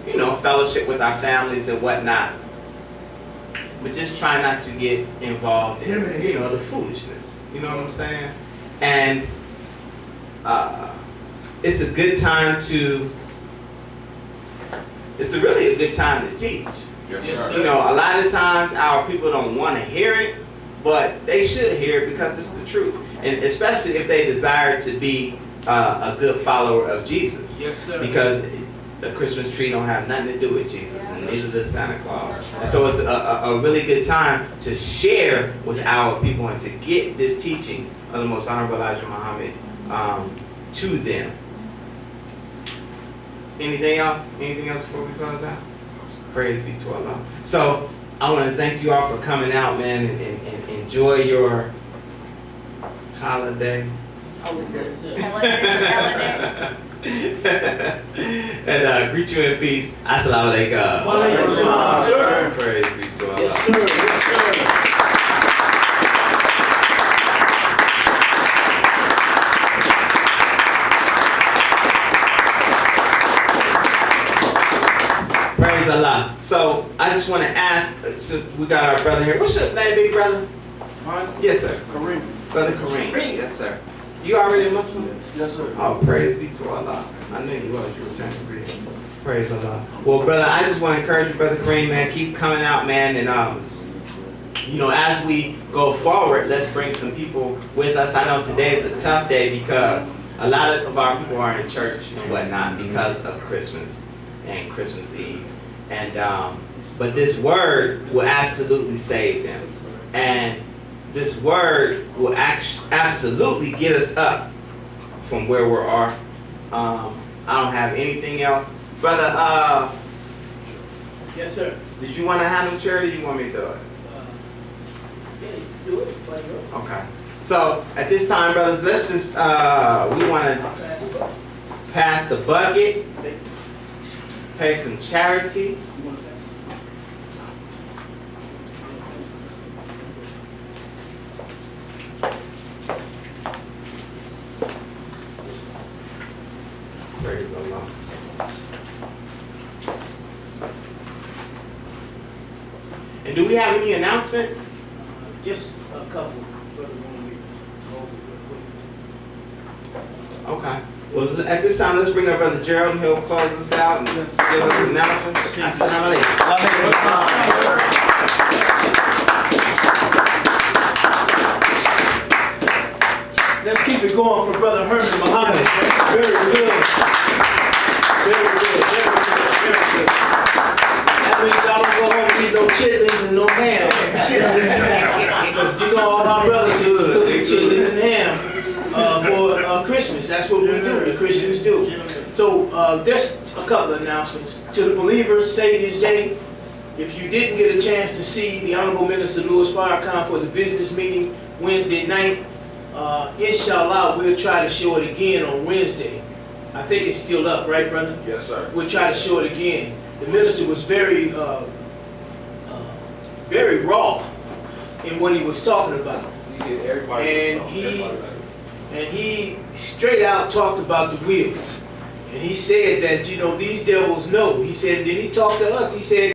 Speaker 4: you know, fellowship with our families and whatnot. But just try not to get involved in, you know, the foolishness. You know what I'm saying? And it's a good time to, it's really a good time to teach.
Speaker 6: Yes,
Speaker 1: Yes,
Speaker 6: sir.
Speaker 1: sir.
Speaker 4: You know, a lot of times our people don't want to hear it, but they should hear it because it's the truth. And especially if they desire to be a good follower of Jesus.
Speaker 1: Yes, sir.
Speaker 4: Because the Christmas tree don't have nothing to do with Jesus, and neither does Santa Claus. And so it's a really good time to share with our people and to get this teaching of the Most Honorable Elijah Muhammad to them. Anything else? Anything else before we close out? Praise be to Allah. So I want to thank you all for coming out, man, and enjoy your holiday. And greet you in peace. Assalamu alaikum.
Speaker 1: Wa alaikum salam, sir.
Speaker 4: Praise be to Allah.
Speaker 1: Yes, sir. Yes, sir.
Speaker 4: Praise Allah. So I just want to ask, so we got our brother here. What's your name, big brother?
Speaker 5: Mine?
Speaker 4: Yes, sir.
Speaker 5: Kareem.
Speaker 4: Brother Kareem. Yes, sir. You already a Muslim?
Speaker 2: Yes, sir.
Speaker 4: Oh, praise be to Allah. I knew you was. You were turning green. Praise Allah. Well, brother, I just want to encourage you, Brother Kareem, man. Keep coming out, man. And, you know, as we go forward, let's bring some people with us. I know today is a tough day because a lot of our people are in church and whatnot because of Christmas and Christmas Eve. And, but this word will absolutely save them. And this word will absolutely get us up from where we are. I don't have anything else. Brother,
Speaker 1: Yes, sir.
Speaker 4: did you want to handle charity or do you want me to do it?
Speaker 1: Yeah, you can do it. Play it.
Speaker 4: Okay. So at this time, brothers, let's just, we want to pass the bucket, pay some charity. Praise Allah. And do we have any announcements?
Speaker 1: Just a couple. Brother, when we hold it real quick.
Speaker 4: Okay. Well, at this time, let's bring up Brother Gerald, and he'll close us out and give us announcements. Assalamu
Speaker 1: Let's keep it going for Brother Herman Muhammad. Very good. Very good. Very good. Very good. That means y'all don't go home and eat no chitlins and no ham. Because you know all my relatives cooking chitlins and ham for Christmas. That's what we do. The Christians do. So there's a couple of announcements. To the believers, Savior's Day. If you didn't get a chance to see the Honorable Minister Louis Farrakhan for the business meeting Wednesday night, inshallah, we'll try to show it again on Wednesday. I think it's still up, right, brother?
Speaker 6: Yes, sir.
Speaker 1: We'll try to show it again. The minister was very raw in what he was talking about. And he straight out talked about the wheels. And he said that, you know, these devils know. He said, then he talked to us, he said,